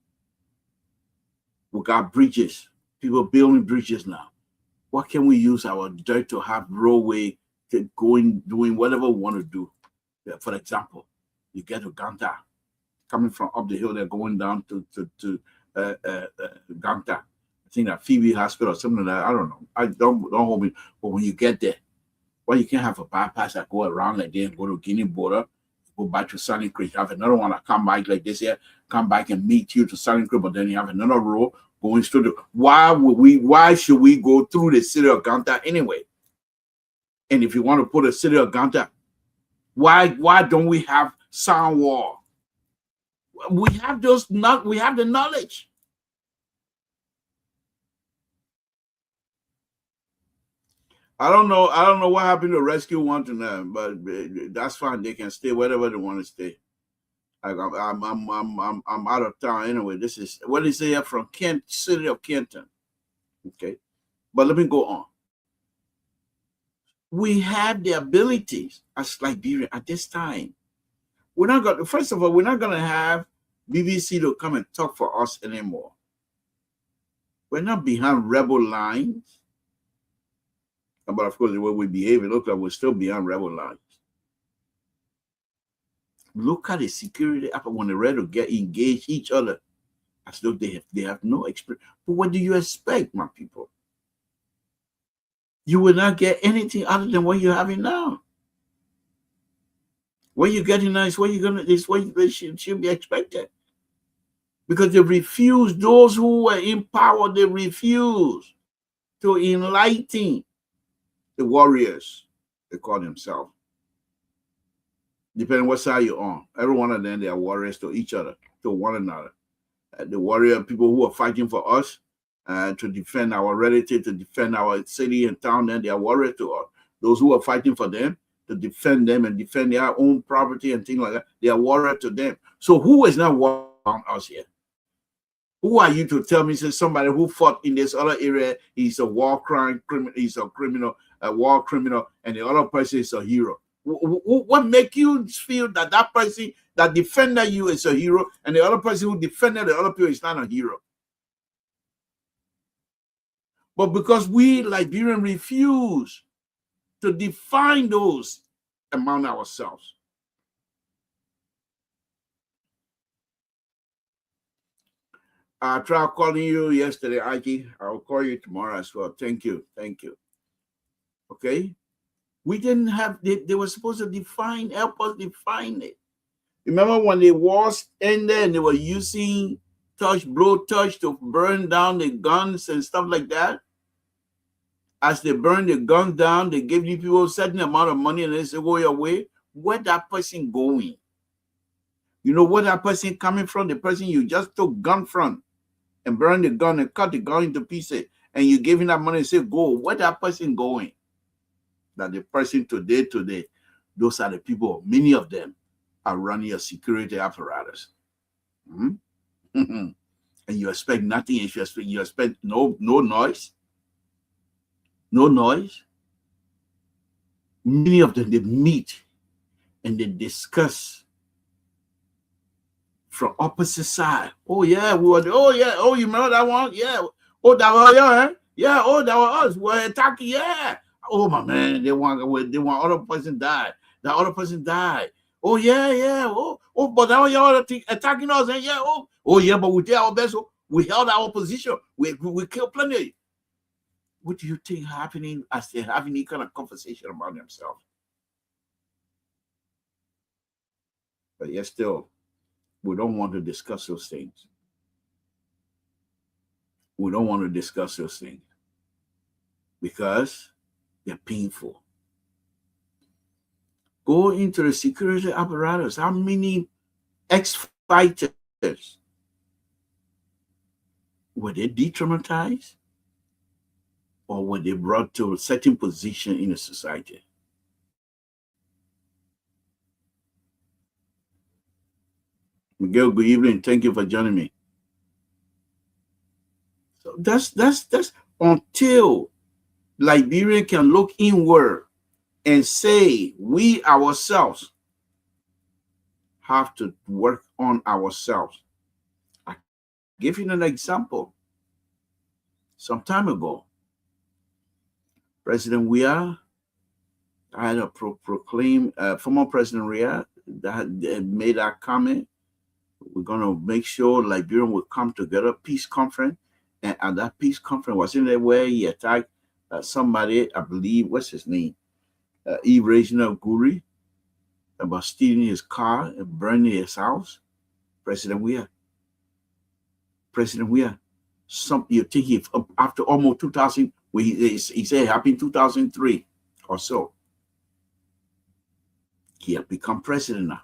We got bridges. People building bridges now. What can we use our dirt to have roadway to doing whatever we want to do? For example, you get to Ganta, coming from up the hill, they're going down to Ganta. I think that Phoebe Hospital or something like that. I don't know. I don't hold me. But when you get there, well, you can't have a bypass that go around like this and go to Guinea border, go back to Sunny Creek, have another one that come back like this here, come back and meet you to Sunny Creek, but then you have another road going through the. Why should we go through the city of Ganta anyway? And if you want to put a city of Ganta, why don't we have sound wall? We have we have the knowledge. I don't know what happened to Rescue 1 tonight, but that's fine. They can stay wherever they want to stay. I'm out of town anyway. This is what they say here from city of Kenton. Okay, but let me go on. We have the abilities as Liberia at this time. First of all, we're not going to have BBC to come and talk for us anymore. We're not behind rebel lines. But of course, the way we behave, it looks like we're still beyond rebel lines. Look at the security when they're ready to engage each other, as though they have no experience. But what do you expect, my people? You will not get anything other than what you're having now. What you're getting now is what should be expected. Because they refuse, those who were in power, they refuse to enlighten the warriors, they call themselves. Depending on what side you're on. Every one of them, they are warriors to each other, to one another. The warrior people who are fighting for us to defend our relative, to defend our city and town, then they are warriors to us. Those who are fighting for them, to defend them and defend their own property and things like that, they are warriors to them. So who is not warrior on us here? Who are you to tell me, say somebody who fought in this other area, he's a war criminal, he's a criminal, a war criminal, and the other person is a hero? What make you feel that person that defended you is a hero, and the other person who defended the other people is not a hero? But because we Liberians refuse to define those among ourselves. I tried calling you yesterday, Ike. I'll call you tomorrow as well. Thank you. Thank you. Okay? We didn't have, they were supposed to help us define it. Remember when the wars ended and they were using blow touch to burn down the guns and stuff like that? As they burned the guns down, they gave you people a certain amount of money and they say, go your way. Where that person going? You know where that person coming from? The person you just took gun from and burned the gun and cut the gun into pieces, and you gave him that money and say, go. Where that person going? That the person today, those are the people, many of them are running a security apparatus. And you expect nothing. If you expect no noise. No noise. Many of them, they meet and they discuss from opposite side. Oh yeah, you remember that one? Yeah. Oh, that was yeah. Yeah, oh, that was us. We're attacking, yeah. Oh my man, they want other person died. The other person died. Oh yeah. Oh, but now y'all attacking us, and yeah, oh yeah, but we did our best. We held our position. We killed plenty. What do you think happening as they're having any kind of conversation about themselves? But yet still, we don't want to discuss those things. We don't want to discuss those things because they're painful. Go into the security apparatus. How many ex-fighters were they detraumatized, or were they brought to a certain position in a society? Miguel, good evening. Thank you for joining me. So that's until Liberia can look inward and say, we ourselves have to work on ourselves. I give you an example. Some time ago, President Weah, I had a former President Weah that made that comment. We're going to make sure Liberia will come together, peace conference. And at that peace conference, was in there where he attacked somebody, I believe, what's his name? Reginald Guri, about stealing his car and burning his house. President Weah. You think he, after almost 2000, he said it happened in 2003 or so. He had become president now.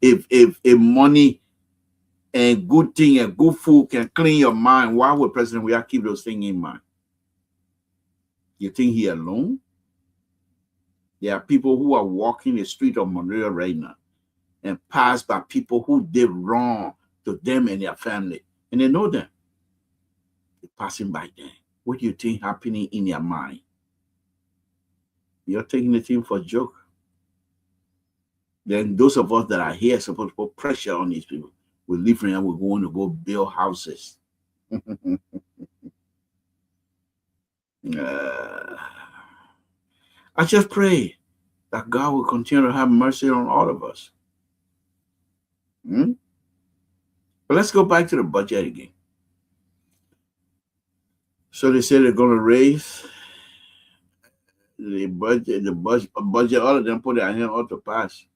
If money and good thing and good food can clean your mind, why would President Weah keep those things in mind? You think he alone? There are people who are walking the street of Monrovia right now and pass by people who did wrong to them and their family, and they know them. They're passing by them. What do you think happening in their mind? You're taking the thing for a joke. Then those of us that are here are supposed to put pressure on these people. We're leaving and we're going to go build houses. I just pray that God will continue to have mercy on all of us. But let's go back to the budget again. So they say they're going to raise the budget, all of them put their hand out to pass.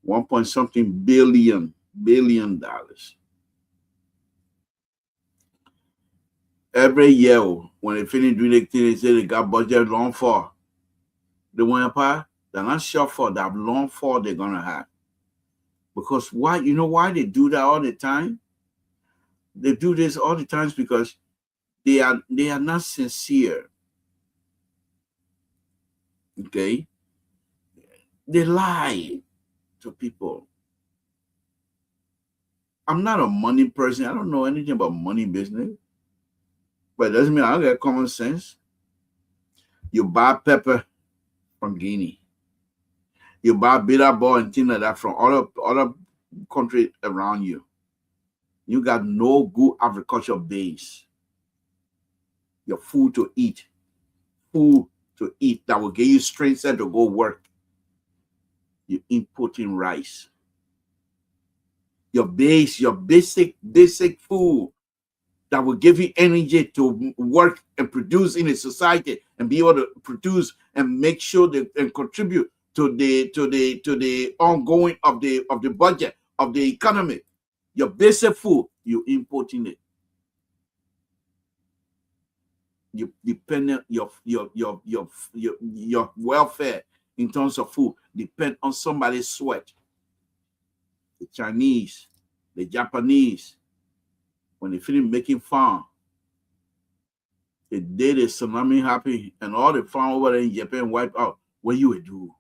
1 point something billion dollars. Every year when they finish doing the thing, they say they got budget long for. The one part, they're not sure for that long for they're gonna have. Because why? You know why they do that all the time? They do this all the time because they are not sincere. Okay? They lie to people. I'm not a money person. I don't know anything about money business. But it doesn't mean I don't get common sense. You buy pepper from Guinea. You buy bitter ball and things like that from other countries around you. You got no good agricultural base. Your food to eat, food to eat, that will give you strength to go work. You're importing rice. Your basic food that will give you energy to work and produce in a society and be able to produce and make sure that and contribute to the ongoing of the budget of the economy. Your basic food, you importing it. You dependent your welfare in terms of food depend on somebody's sweat. The Chinese, the Japanese, when they finish making farm, the day the tsunami happened and all the farm over there in Japan wiped out, what you would do?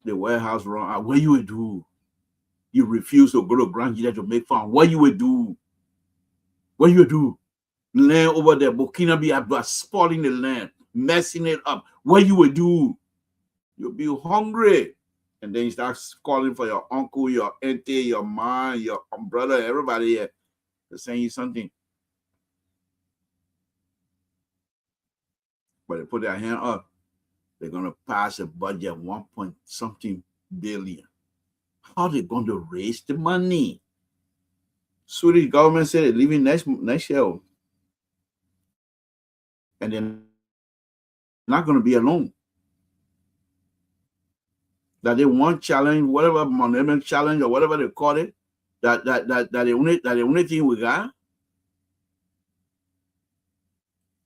The warehouse run out, what you would do? You refuse to go to Grand Gita to make farm, what you would do? What you would do? Land over there, Burkina Faso spoiling the land, messing it up. What you would do? You'll be hungry. And then you start calling for your uncle, your auntie, your mom, your brother, everybody here to send you something. But they put their hand up, they're going to pass a budget of 1 point something billion. How are they going to raise the money? Swedish government said they're leaving next year. And they're not going to be alone. That they want challenge, whatever monument challenge or whatever they call it, that the only thing we got.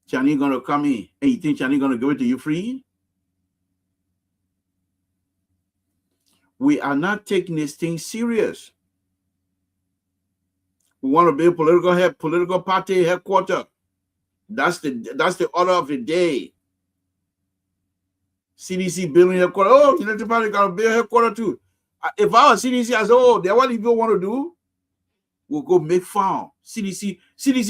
Chinese gonna come in, and you think Chinese gonna give it to you free? We are not taking this thing serious. We want to be a political party headquarters. That's the order of the day. CDC building headquarters. Oh, United Party got a build headquarters too. If I was CDC, I say, oh, then what do you want to do? We'll go make farm. CDC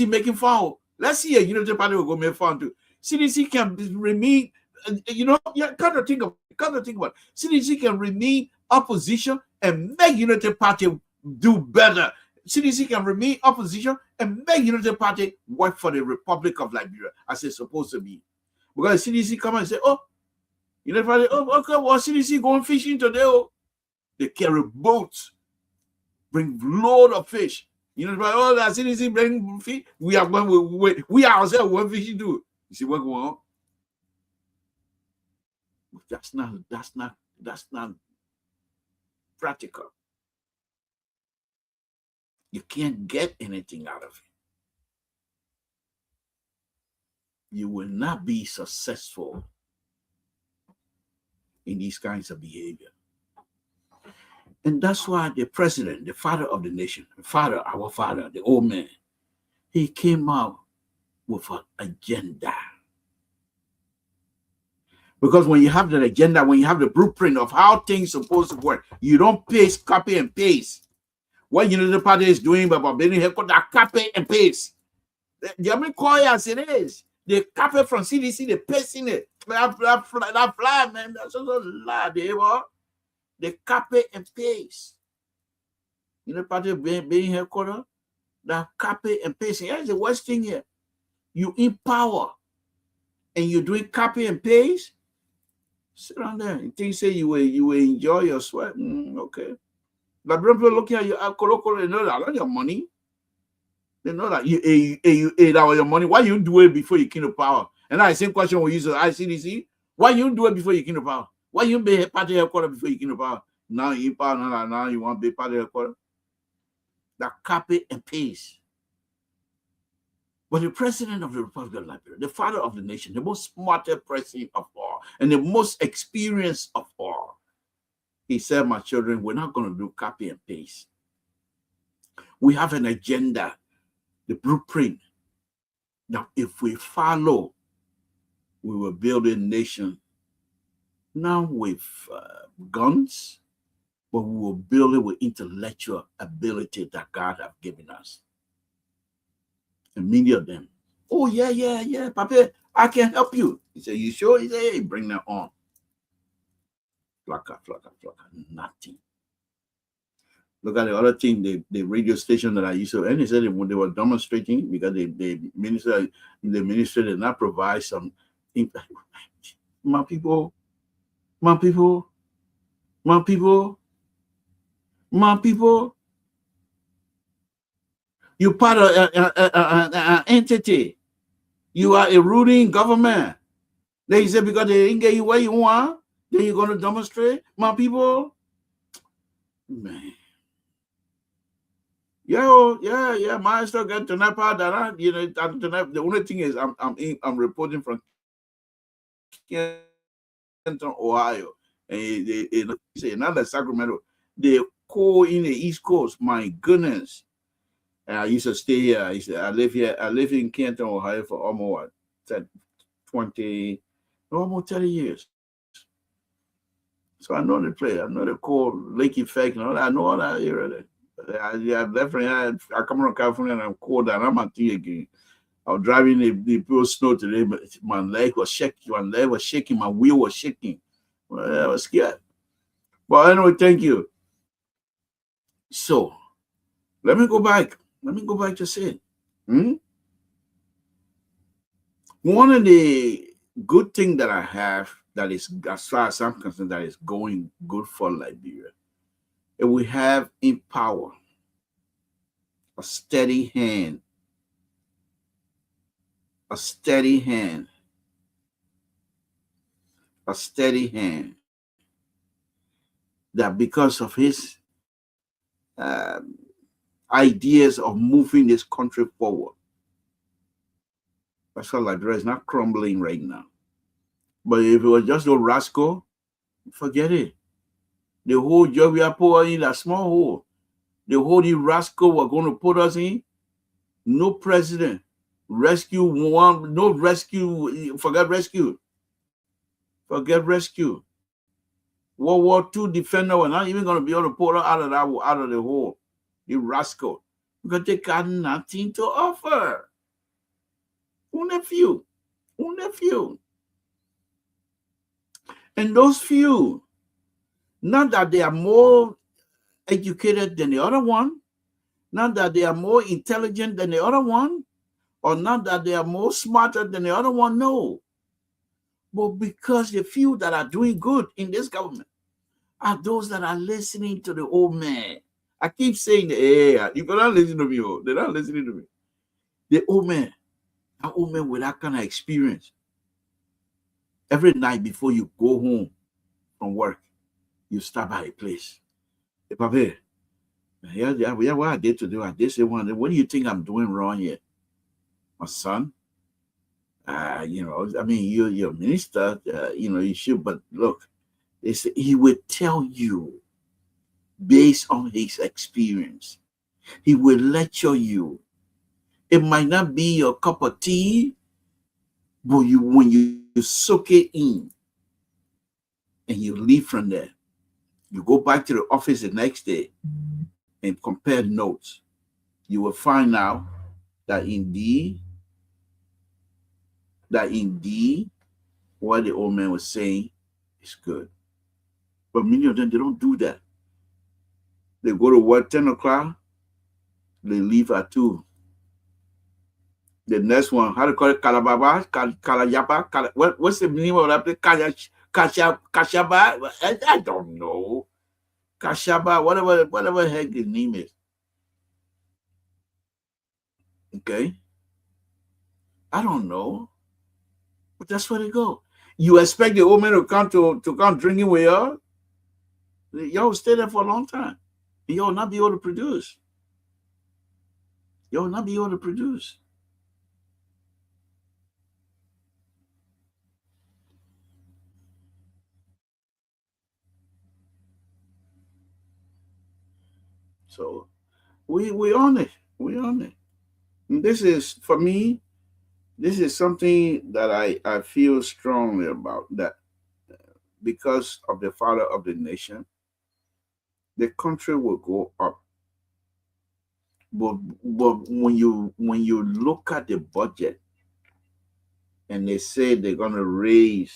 making farm. Let's see a United Party will go make farm too. CDC can remain, kind of think about it. CDC can remain opposition and make United Party do better. CDC can remain opposition and make United Party work for the Republic of Liberia as it's supposed to be. Because CDC come and say, oh, United Party, oh, okay, well, CDC going fishing today. Oh, they carry boats, bring load of fish. Oh, that CDC bring fish. We are going. We ourselves going fishing too. You see what's going on? That's not practical. You can't get anything out of it. You will not be successful in these kinds of behavior. And that's why the president, the father of the nation, our father, the old man, he came out with an agenda. Because when you have that agenda, when you have the blueprint of how things are supposed to work, you don't paste, copy, and paste. What the party is doing about building headquarters, copy and paste. The only call as it is. They copy from CDC, they paste in it. That fly, man, that's also a lie, they copy and paste. Party being headquarters, that copy and paste. Here's the worst thing here. You in power and you're doing copy and paste. Sit down there. You think say you will enjoy your sweat? Okay. But people looking at you, they know that not your money. They know that you ate out your money. Why you do it before you came to power? And that same question we use at ICDC. Why you do it before you came to power? Why you be party headquarters before you came to power? Now you in power, now you want to be party headquarters? That copy and paste. But the president of the Republic of Liberia, the father of the nation, the most smartest president of all, and the most experienced of all, he said, my children, we're not going to do copy and paste. We have an agenda, the blueprint, that if we follow, we will build a nation, not with guns, but we will build it with intellectual ability that God has given us. And many of them, oh, yeah, Papa, I can help you. He said, you sure? He said, hey, bring that on. Flocka, nothing. Look at the other thing, the radio station that I used to, and he said when they were demonstrating, because the minister did not provide some, My people, my people, my people, my people. You're part of an entity. You are a ruling government. They say because they didn't get you where you want, then you're going to demonstrate. My people, man. Yeah. My still get to that part that tonight. The only thing is, I'm reporting from Canton, Ohio, and they say another Sacramento. They cold in the East Coast. My goodness. And I used to stay here. I live here. I live in Canton, Ohio for almost almost 30 years. So I know the place. I know the cold lake effect and all that. I know all that area there. I left I come from California and I'm cold and I'm at tea again. I was driving the pure snow today, but my leg was shaking, my wheel was shaking. Well, I was scared. But anyway, thank you. So let me go back. Let me go back to say, one of the good things that I have that is, as far as I'm concerned, that is going good for Liberia, and we have in power a steady hand, a steady hand, a steady hand, that because of his ideas of moving this country forward, that's why Liberia is not crumbling right now. But if it was just a rascal, forget it. The whole job we are put in that small hole, the whole rascal were going to put us in, no president, rescue one, no rescue, forget rescue. Forget rescue. World War II defender were not even going to be able to pull us out of the hole. The rascal. Because they got nothing to offer. Only a few. Only a few. And those few, not that they are more educated than the other one, not that they are more intelligent than the other one, or not that they are more smarter than the other one, no. But because the few that are doing good in this government are those that are listening to the old man. I keep saying, hey, you cannot listen to me. Oh. They're not listening to me. The old man, that old man with that kind of experience. Every night before you go home from work, you stop by a place. Hey, Papa, yeah, what I did today, I did say one. What do you think I'm doing wrong here? My son, I mean, you're a minister, you should, but look, he will tell you based on his experience. He will lecture you. It might not be your cup of tea, but when you soak it in and you leave from there, you go back to the office the next day and compare notes, you will find out that indeed, what the old man was saying is good. But many of them, they don't do that. They go to work 10 o'clock, they leave at 2. The next one, how to call it? Kalababa, Kalayapa, what's the name of that place? Kashaba? I don't know. Kashaba, whatever heck his name is. Okay? I don't know. But that's where they go. You expect the old man to come drinking with y'all? Y'all stay there for a long time. And y'all not be able to produce. Y'all not be able to produce. So we on it. We on it. And this is, for me, this is something that I feel strongly about, that because of the father of the nation, the country will go up. But when you look at the budget and they say they're gonna raise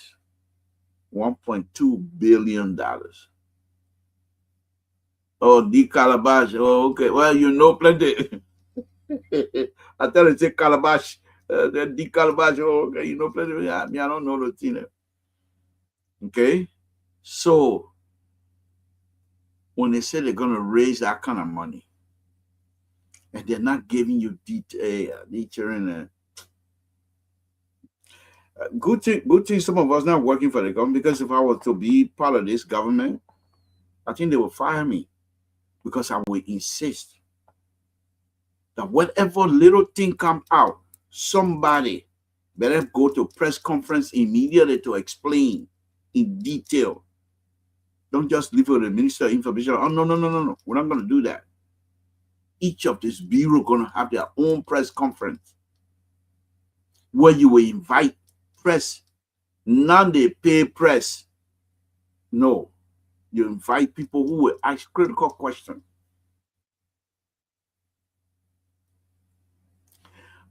$1.2 billion. Oh, the calabash. Oh, okay. Well, plenty. I tell you, say calabash. The calabash. Oh, okay. Plenty. Yeah, I don't know the thing. Okay? So when they say they're going to raise that kind of money and they're not giving you detail, good thing some of us not working for the government, because if I was to be part of this government, I think they will fire me, because I will insist that whatever little thing come out, somebody better go to press conference immediately to explain in detail. Don't just leave it with the Minister of Information. Oh, no. We're not going to do that. Each of this bureau going to have their own press conference where you will invite press. Not they pay press. No. You invite people who will ask critical questions.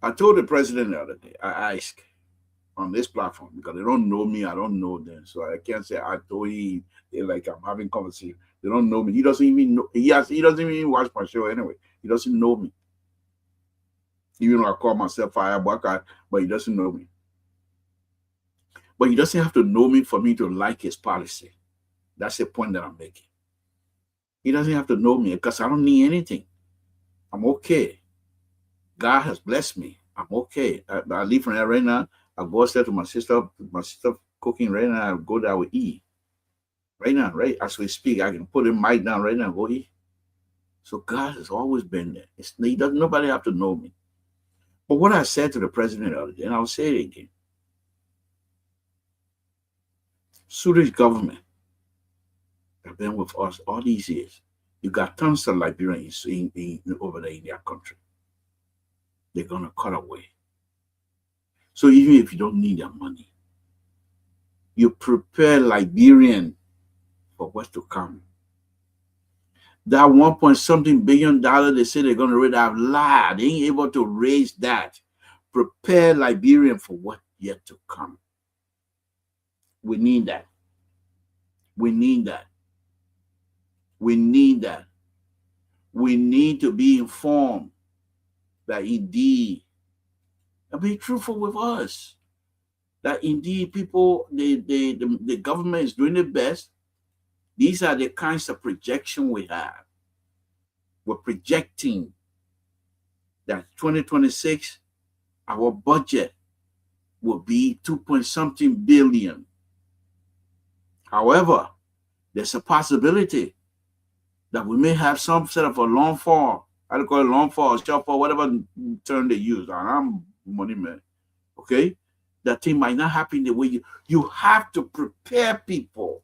I told the president the other day, I asked on this platform, because they don't know me, I don't know them. So I can't say I told him, like I'm having conversation. They don't know me. He doesn't even know. He doesn't even watch my show anyway. He doesn't know me. Even though I call myself Firebuck, but he doesn't know me. But he doesn't have to know me for me to like his policy. That's the point that I'm making. He doesn't have to know me because I don't need anything. I'm okay. God has blessed me. I'm okay. I leave from there right now. I go upstairs to my sister cooking right now. I go there, we eat. Right now, right as we speak, I can put the mic down right now and go eat. So God has always been there. Nobody have to know me. But what I said to the president the other day, and I'll say it again. Swedish government have been with us all these years. You got tons of Liberians over there in their country. They're going to cut away. So even if you don't need their money, you prepare Liberian for what's to come. That 1-point-something billion they say they're going to raise, I've lied. They ain't able to raise that. Prepare Liberian for what yet to come. We need that. We need that. We need that. We need to be informed that indeed, and be truthful with us, that indeed people, the government is doing the best. These are the kinds of projection we have. We're projecting that 2026, our budget will be 2-point-something billion. However, there's a possibility that we may have some sort of a long fall. I don't call it long fall, short fall, whatever term they use. I'm money man. Okay? That thing might not happen the way you have to prepare people.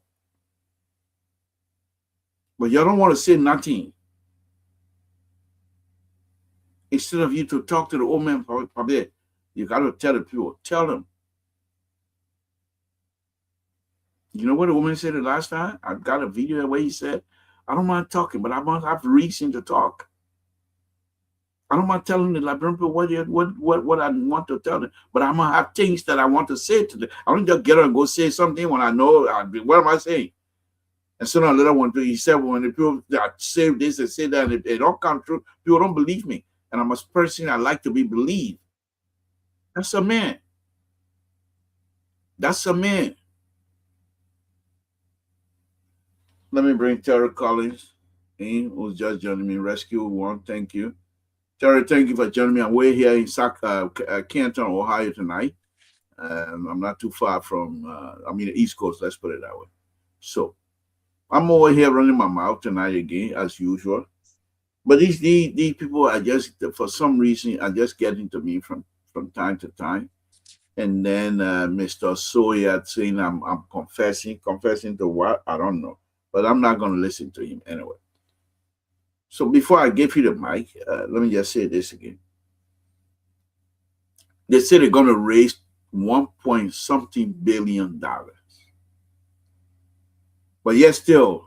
But you don't want to say nothing. Instead of you to talk to the old man, probably, you got to tell the people. Tell them. You know what the woman said the last time? I got a video where he said, I don't mind talking, but I must have reason to talk. I don't mind telling the Liberian people what I want to tell them, but I'm gonna have things that I want to say to them. I don't just get up and go say something when I know what am I saying. And sooner or later, when he said, when the people that say this and say that, and it don't come true, people don't believe me. And I'm a person I like to be believed. That's a man. That's a man. Let me bring Terry Collins in, who's just joining me. Rescue One, thank you. Terry, thank you for joining me. I'm way here in Canton, Ohio tonight. I'm not too far from, the East Coast, let's put it that way. So, I'm over here running my mouth tonight again, as usual. But these people are just, for some reason, are just getting to me from time to time. And then Mr. Soya saying I'm confessing to what? I don't know. But I'm not going to listen to him anyway. So before I give you the mic, let me just say this again. They say they're going to raise $1-point-something billion. But yet still,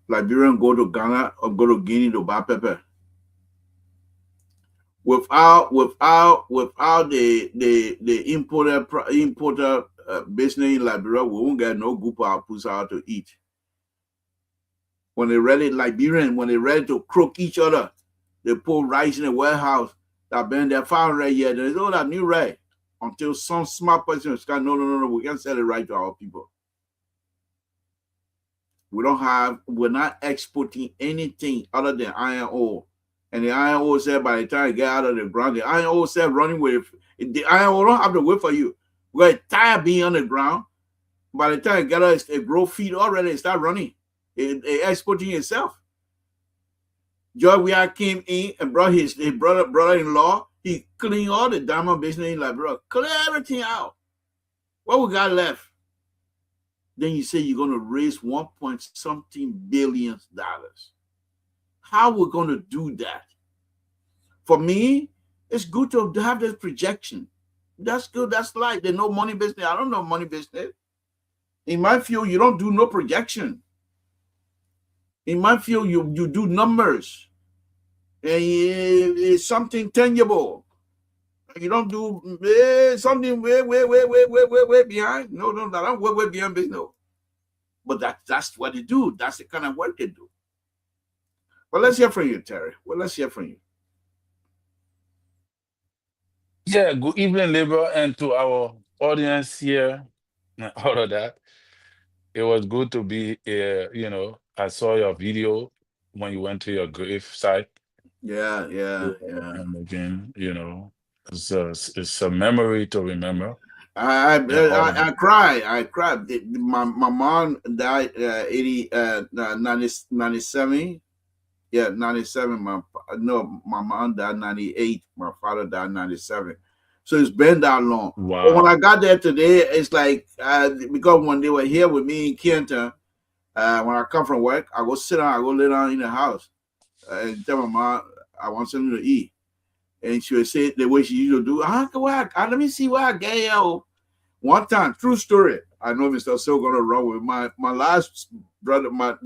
Liberian go to Ghana or go to Guinea to buy pepper. Without the importer business in Liberia, we won't get no group of puss out to eat. When they're ready, Liberian, when they're ready to croak each other, they put rice in the warehouse that been there 500 years. There's all that new right until some smart person is going, no, we can't sell it right to our people. We're not exporting anything other than iron ore. And the iron ore said by the time you get out of the ground, the iron ore said running with the iron ore don't have to wait for you. We're tired being on the ground. By the time you get out, it grow feet already, it start running. It exporting itself. George Weah came in and brought his brother-in-law. He cleaned all the diamond business. He's like, bro, clear everything out. What we got left? Then you say you're going to raise 1.something billion dollars. How we're going to do that? For me, it's good to have this projection. That's good. That's like there's no money business. I don't know money business. In my field, you don't do no projection. In my field, you do numbers. And it's something tangible. You don't do something way behind. No, I don't way behind business. But that's what they do. That's the kind of work they do. Well, let's hear from you, Terry. Well, let's hear from you. Yeah, good evening, Labor, and to our audience here, and all of that. It was good to be here. I saw your video when you went to your grave site. Yeah. And again, it's a memory to remember. I cried. My mom died 97. Yeah, 97. My mom died 98. My father died 97. So it's been that long. Wow. But when I got there today, it's like because when they were here with me in Kenton, when I come from work, I go sit down, I go lay down in the house and tell my mom I want something to eat. And she would say the way she used to do, let me see what I get here. One time, true story. I know Mr. still gonna run with my last brother, my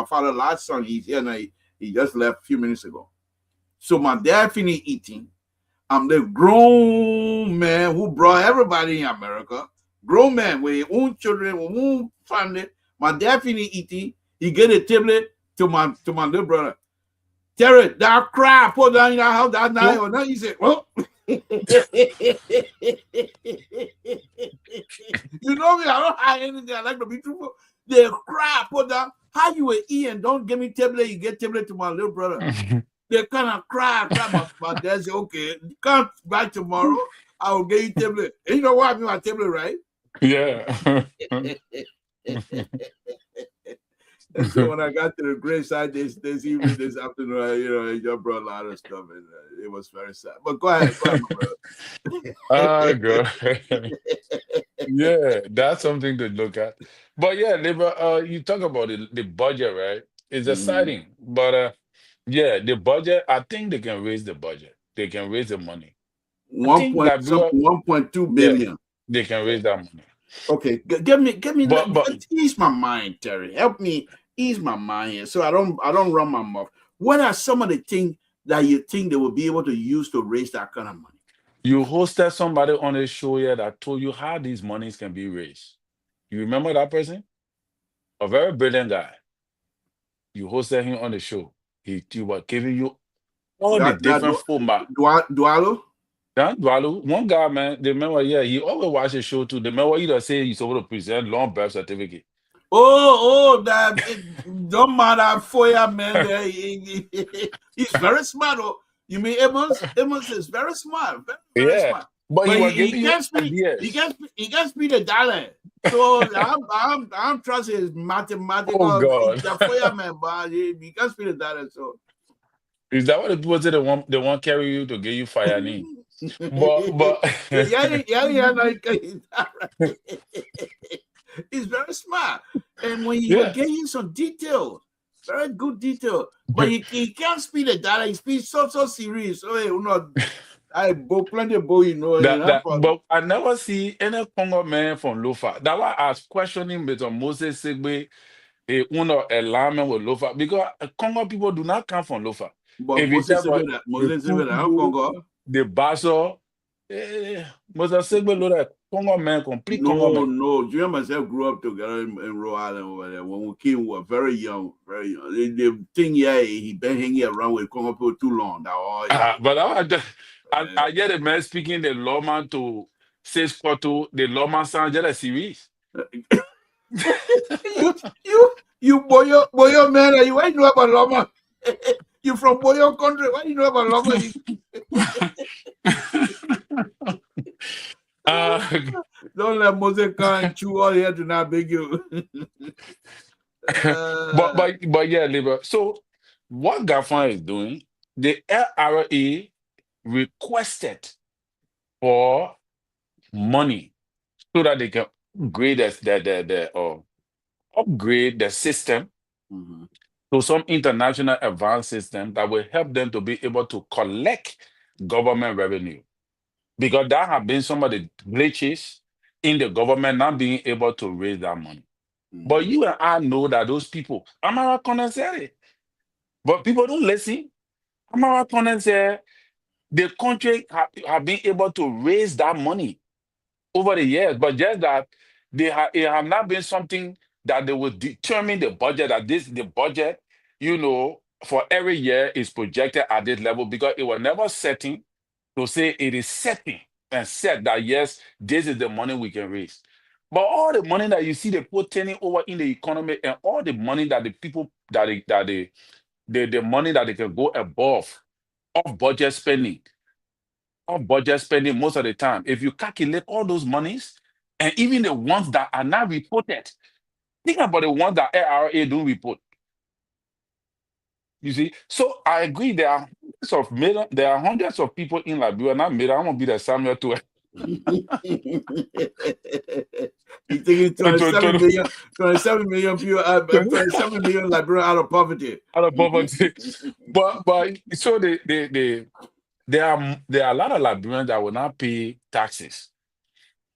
father's last son. He's here now. He just left a few minutes ago. So my dad finished eating. I'm the grown man who brought everybody in America. Grown man with his own children, with his own family. My dad finished eating. He gave a tablet to my little brother. Terry, that crap put down in that house that night. Or not, he said, well. You know me, I don't hide anything. I like to be truthful. The crap put down. How you will eat and don't give me tablet, you get tablet to my little brother. They kind of cry. My dad said, okay, come back tomorrow. I will get you tablet. And you know what I mean by tablet, right? Yeah. And so when I got to the graveside this evening, this afternoon, I just brought a lot of stuff, and it was very sad. But go ahead, my brother. Yeah, that's something to look at. But yeah, Labor, you talk about the budget, right? It's exciting, but yeah, the budget. I think they can raise the budget. They can raise the money. 1.2 billion. Yeah, they can raise that money. Okay, give me. Ease my mind, Terry. Help me ease my mind here, so I don't run my mouth. What are some of the things that you think they will be able to use to raise that kind of money? You hosted somebody on a show here that told you how these monies can be raised. You remember that person? A very brilliant guy. You hosted him on the show. He was giving you all the different format. Dualo? Yeah, Dualo. One guy, man, they remember, yeah, he always watch the show too. They remember either say he's supposed to present long birth certificate. That don't matter for you, man. He's very smart. You mean Amos? Amos is very smart. Very smart. But he can't speak. He can't speak the dialect. So I'm trusting his mathematical. Oh God. Man, but he can't speak the dialect. So is that what the people say? They want carry you to get you fire name? but he's very smart, and when he will get you some detail, very good detail. But he can't speak the dialect. He speaks so serious. So I plenty of boy, but I never see any Congo man from Lofa. That why I was questioning between Moses Segbe and alignment with Lofa, because Congo people do not come from Lofa. But if Moses Segbe, Congo, the Basso, Moses Segbe, look Congo man, complete Congo man. No, you and myself grew up together in Rhode Island over there. When we came, we were very young. The thing, he been hanging around with Congo people too long. But I get a man speaking the lawman to say to the lawman sound just a series. you boyo man, you why you know about Loma? You from Boyo country, why you know about Loma? Don't let Moses come and chew all here to not beg you. but yeah, Libra. So what Gafan is doing, the LRA requested for money so that they can upgrade upgrade the system Mhm. to some international advanced system that will help them to be able to collect government revenue. Because that have been some of the glitches in the government not being able to raise that money. But Mhm. you and I know that those people, Amara Connor said it, but people don't listen. Amara Connor said the country have been able to raise that money over the years, but just that it have not been something that they will determine the budget. That the budget, for every year is projected at this level because it was never setting to say it is setting and set that yes, this is the money we can raise. But all the money that you see they put turning over in the economy and all the money that the people the money that they can go above of budget spending most of the time. If you calculate all those monies and even the ones that are not reported, think about the ones that ARA don't report. You see, so I agree. There are hundreds of people in Liberia. Not million. I won't be the Samuel to You taking to 27 million people, 27 million Liberians out of poverty. out of poverty. But so there are a lot of Liberians that will not pay taxes.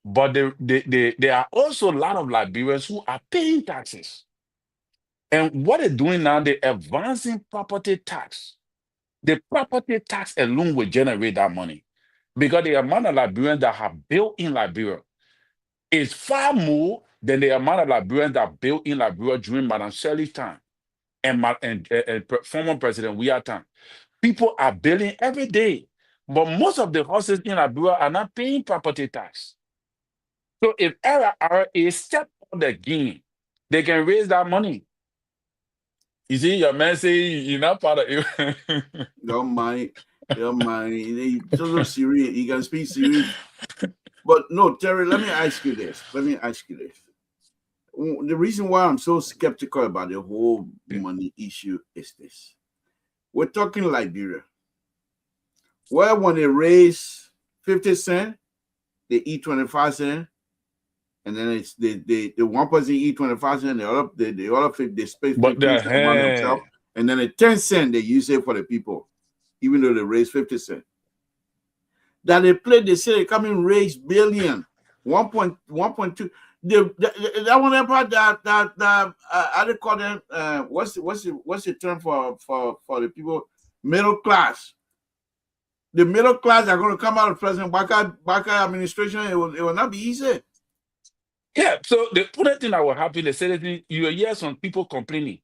But there are also a lot of Liberians who are paying taxes. And what they're doing now, they're advancing property tax. The property tax alone will generate that money because the amount of Liberians that have built in Liberia is far more than the amount of Liberians that built in Liberia during Madam Shirley's time and former President Weah time. People are building every day, but most of the houses in Liberia are not paying property tax. So if LRA step up the game, they can raise that money. You see, your man say you're not part of it. Don't mind. Don't mind. He's so serious. He can speak serious. But no, Terry, let me ask you this. The reason why I'm so skeptical about the whole money issue is this. We're talking Liberia. Well, when they raise 50 cents, they eat 25 cents, and then it's the one person eat 25 cents, the other 50, they spend But 15 the cents among themselves, and then at 10 cents they use it for the people, even though they raise 50 cents. That they say they come and raise billion, 1.2. That one part that I they call them what's the term for the people middle class. The middle class are going to come out of President Baka administration. It will not be easy. yeah, so the other thing that will happen, the citizens, you will hear some people complaining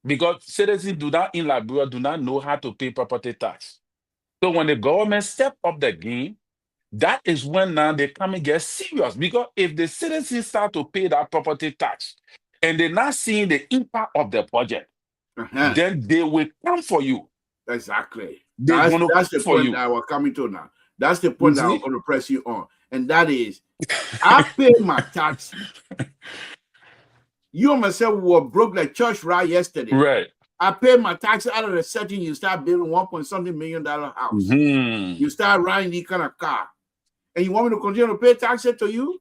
because citizens in Liberia do not know how to pay property tax. So when the government step up the game, that is when now they come and get serious. Because if the citizens start to pay that property tax and they're not seeing the impact of the budget, then they will come for you. Exactly. They're going to That's come the for point you. that I was coming to now. That's the You point that I'm see? going to press you on. And that is, I pay my tax. You and myself were broke like church right yesterday. Right. I paid my taxes out of the setting. You start building $1.something million house. Mm-hmm. You start riding this kind of car. And you want me to continue to pay taxes to you?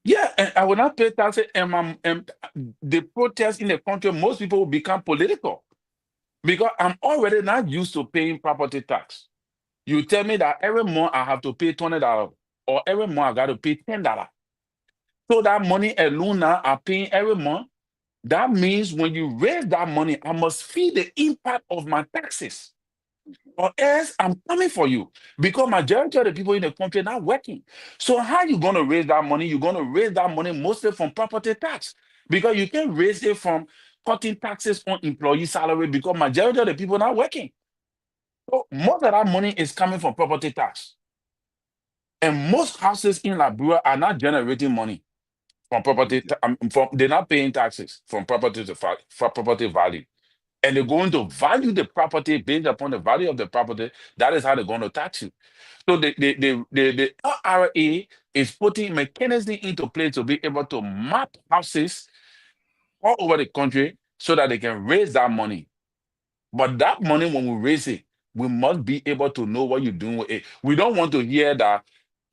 Yeah, and I will not pay taxes. And the protests in the country, most people will become political because I'm already not used to paying property tax. You tell me that every month I have to pay $20 or every month I got to pay $10. So that money alone now I'm paying every month. That means when you raise that money, I must feel the impact of my taxes. Or else I'm coming for you because majority of the people in the country are not working. So how you going to raise that money? You're going to raise that money mostly from property tax because you can raise it from cutting taxes on employee salary because majority of the people are not working. So most of that money is coming from property tax. And most houses in Liberia are not generating money. from property. They're not paying taxes from property for property value, and they're going to value the property based upon the value of the property. That is how they're going to tax you. So the RRA is putting mechanism into place to be able to map houses all over the country so that they can raise that money. But that money, when we raise it, we must be able to know what you're doing with it. We don't want to hear that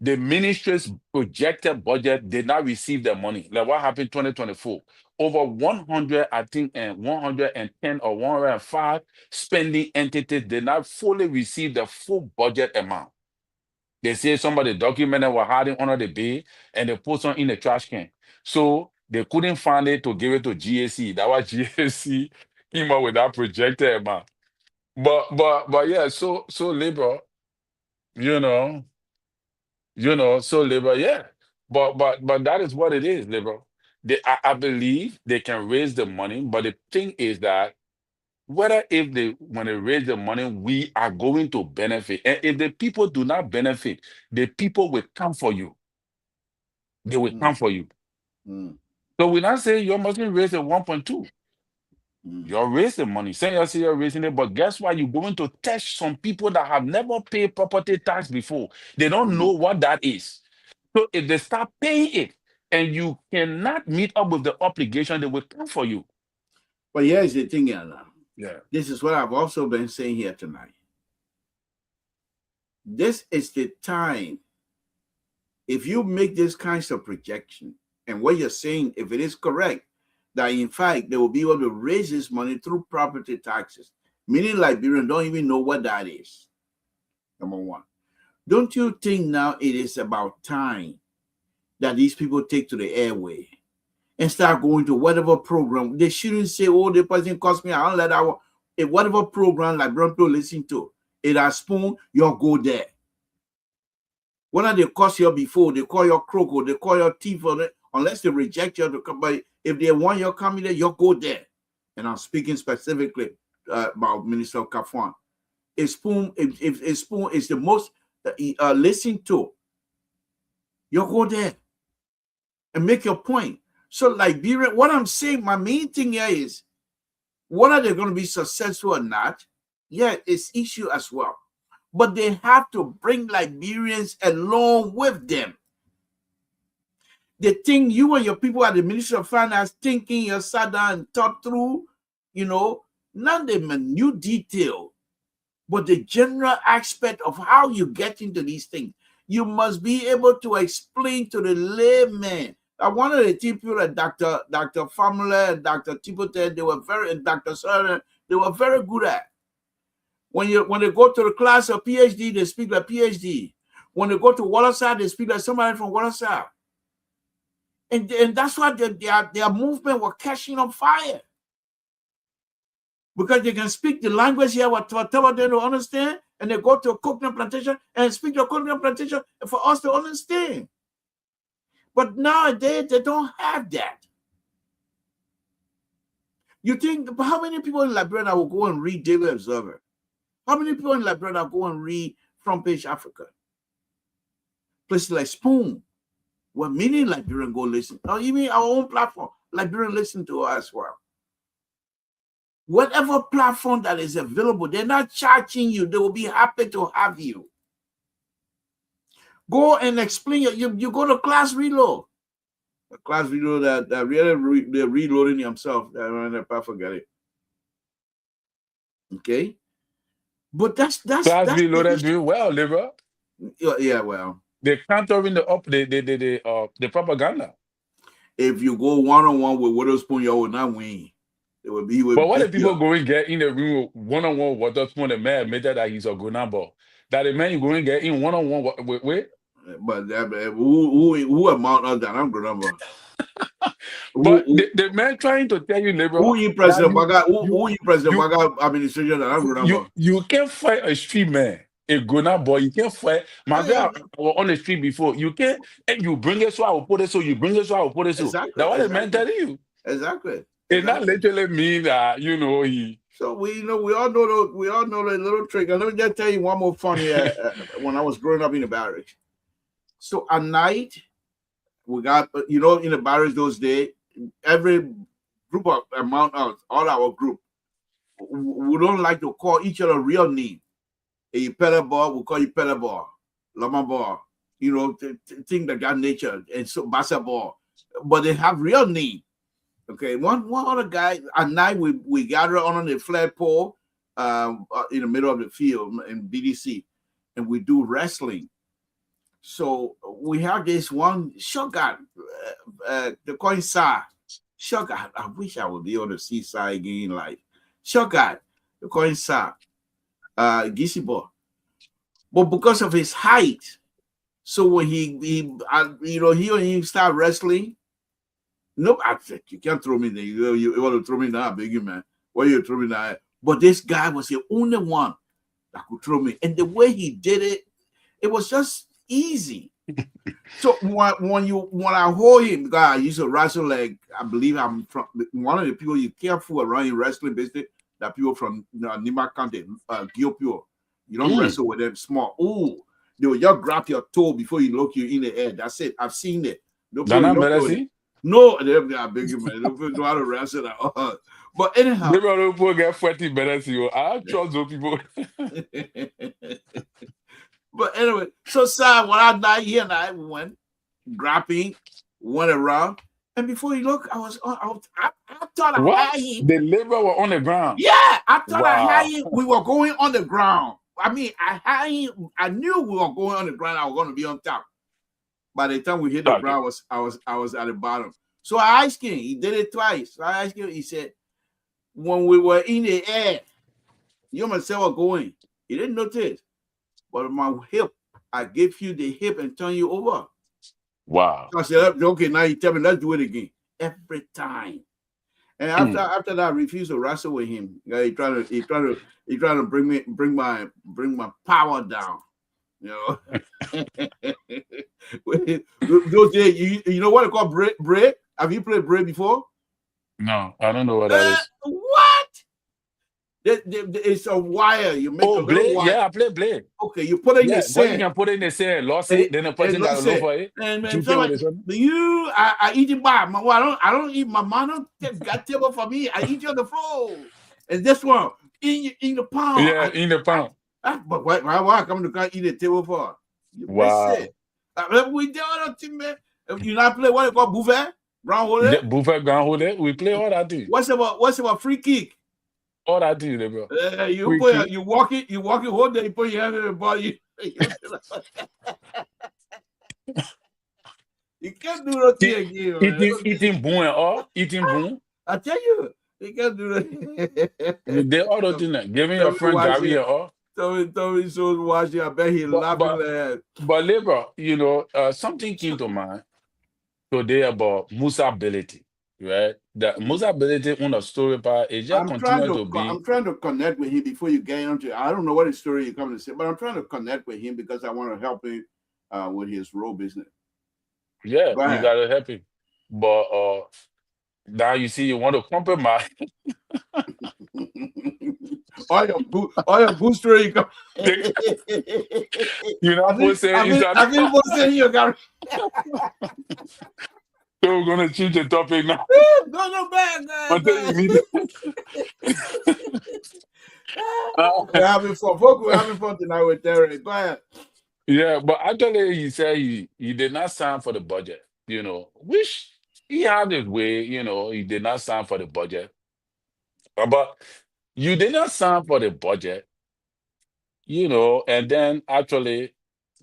the ministry's projected budget did not receive the money. Like what happened 2024. Over 100, I think, and 110 or 105 spending entities did not fully receive the full budget amount. They say somebody documented were hiding under the bed and they put some in the trash can. So they couldn't find it to give it to GAC. That was GAC came up with that projected amount. But yeah, so labor, you know, so labor, yeah. But that is what it is, labor. I believe they can raise the money, but the thing is that whether if they when they raise the money, we are going to benefit. And if the people do not benefit, the people will come for you. They will come for you. So we're not saying you must raise the 1.2. You're raising money. Say you're raising it, but guess what? You're going to test some people that have never paid property tax before. They don't know what that is. So if they start paying it and you cannot meet up with the obligation, they will come for you. But here's the thing, Anna. Yeah. This is what I've also been saying here tonight. This is the time. If you make this kinds of projection and what you're saying, if it is correct, that in fact they will be able to raise this money through property taxes, meaning Liberians don't even know what that is. Number one. Don't you think now it is about time that these people take to the airway and start going to whatever program? They shouldn't say, oh, the person cost me $100. If whatever program Liberian people listen to, it has spoon, you'll go there. Whether they cost you before, they call your crook or they call your thief, unless they reject you to come. But if they want you coming there, you'll go there. And I'm speaking specifically about Minister Kafwan. A spoon, if a spoon is the most listened to, you'll go there and make your point. So Liberia, what I'm saying, my main thing here is, whether they're going to be successful or not, yeah, it's issue as well. But they have to bring Liberians along with them. The thing you and your people at the Ministry of Finance thinking, you sat down and thought through, not the minute detail, but the general aspect of how you get into these things. You must be able to explain to the layman. One of the people that Dr. Famula and Dr. Tipote, Dr. Sarah, they were very good at. When they go to the class of PhD, they speak like PhD. When they go to Wallasa, they speak like somebody from Wallasa. And that's why their movement was catching on fire. Because they can speak the language here, whatever they don't understand, and they go to a coconut plantation and speak the coconut plantation for us to understand. But nowadays, they don't have that. You think, how many people in Liberia will go and read Daily Observer? How many people in Liberia go and read Front Page Africa? Places like Spoon, where many Liberians go listen, or even our own platform, Liberians listen to us as well. Whatever platform that is available, they're not charging you. They will be happy to have you. Go and explain. You go to Class Reload. A Class Reload that really they're reloading themselves. I forget it. Okay. But that's Class Reloaded doing well, Libra. Yeah, well. They're countering the propaganda. If you go one-on-one with Witherspoon, you will not win. It will be. But what if people go and get in the room one-on-one with Witherspoon, the man admitted that he's a Gunabo? That the man you go and get in one-on-one with? But who amount of that? I'm Gunabo. But the man trying to tell you, Libra, who you President Baga? Who you President Baga administration that I'm Gunabo? You can't fight a street man. A grown-up boy, you can't fight. My friend was on the street before. You can't, and you bring it so I will put it so. You bring it so I will put it so. Exactly. That's what the man telling you. Exactly. It's not literally mean that he. So we all know the little trick. And let me just tell you one more funny. When I was growing up in the barracks, so at night, we got, you know, in the barracks those days, every group of among us, all our group, we don't like to call each other real name. A pedal ball, we call you pedal ball, llama ball, you know, things like that nature, and so basketball, but they have real name. Okay, one other guy at night we gather on the flagpole in the middle of the field in BDC, and we do wrestling. So we have this one shotgun, the coin Sa shotgun. I wish I would be able to see Sa again, like shotgun, the coin Sa, Gisibo. But because of his height, so when he you know, he start wrestling. Nope, I said you can't throw me there. You want to throw me now, big man. Why you throw me now? But this guy was the only one that could throw me, and the way he did it, it was just easy. So when I hold him, because I used to wrestle, like I believe I'm from one of the people you careful around in wrestling business. That people from Nima County, Gilpio, you don't wrestle with them small. Oh, they will just grab your toe before you look you in the air. That's it. I've seen it. No, they're big man. They don't know how to wrestle at all. But anyhow, people get 40 better to you. I trust those people. But anyway, so Sam, when I died here and I went grabbing, went around, and before you look, I thought I had him. The labor were on the ground. Yeah, I thought I had him. We were going on the ground. I mean, I had him. I knew we were going on the ground. I was going to be on top. By the time we hit the ground, I was at the bottom. So I asked him. He did it twice. So I asked him. He said, "When we were in the air, you myself were going. He didn't notice, but my hip, I gave you the hip and turn you over." Wow. So I said, "Okay, now you tell me, let's do it again." Every time. And after that, I refused to wrestle with him. He trying to bring my power down. You know, those days, you know what they call braid? Have you played braid before? No, I don't know what that is. What? It's a wire. You make a blade. Wire. Yeah, I play blade. Okay, you put it in the sand. You can put it in the sand, lost it, then the person got to look for it. And I eat it by my. I don't eat. My mom don't got table for me. I eat it on the floor. And this one in the pound. Yeah, in the pound. But why come to can't eat a table for? Wow. We do all that thing, man. You not play what you call buffet? Ground holder? Buffet, ground holder. We play all that thing. What's about free kick? All that thing, bro. You walk it, hold there, you put your hand in the body. You can't do that thing again. Eating boon and all. Eating boon. I tell you, you can't do that. They all the thing. Giving your friend Gary and all. Tommy so watching. I bet he laughing. But labor, you know, something came to mind today about Musa ability, right? The Musa ability on the story part is just continuing to be. I'm trying to connect with him before you get into. I don't know what his story you're coming to say, but I'm trying to connect with him because I want to help him with his road business. Yeah, you gotta help him. But now you see, you want to compromise. all your booster you come. You know what I'm saying? I feel what's saying you got. So we're gonna change the topic now. No bad. We're having fun. Folks, we're having fun tonight with Terry. Go ahead. Yeah, but actually he said he did not sign for the budget, you know, which he had his way, you know, he did not sign for the budget. But you did not sign for the budget, you know, and then actually,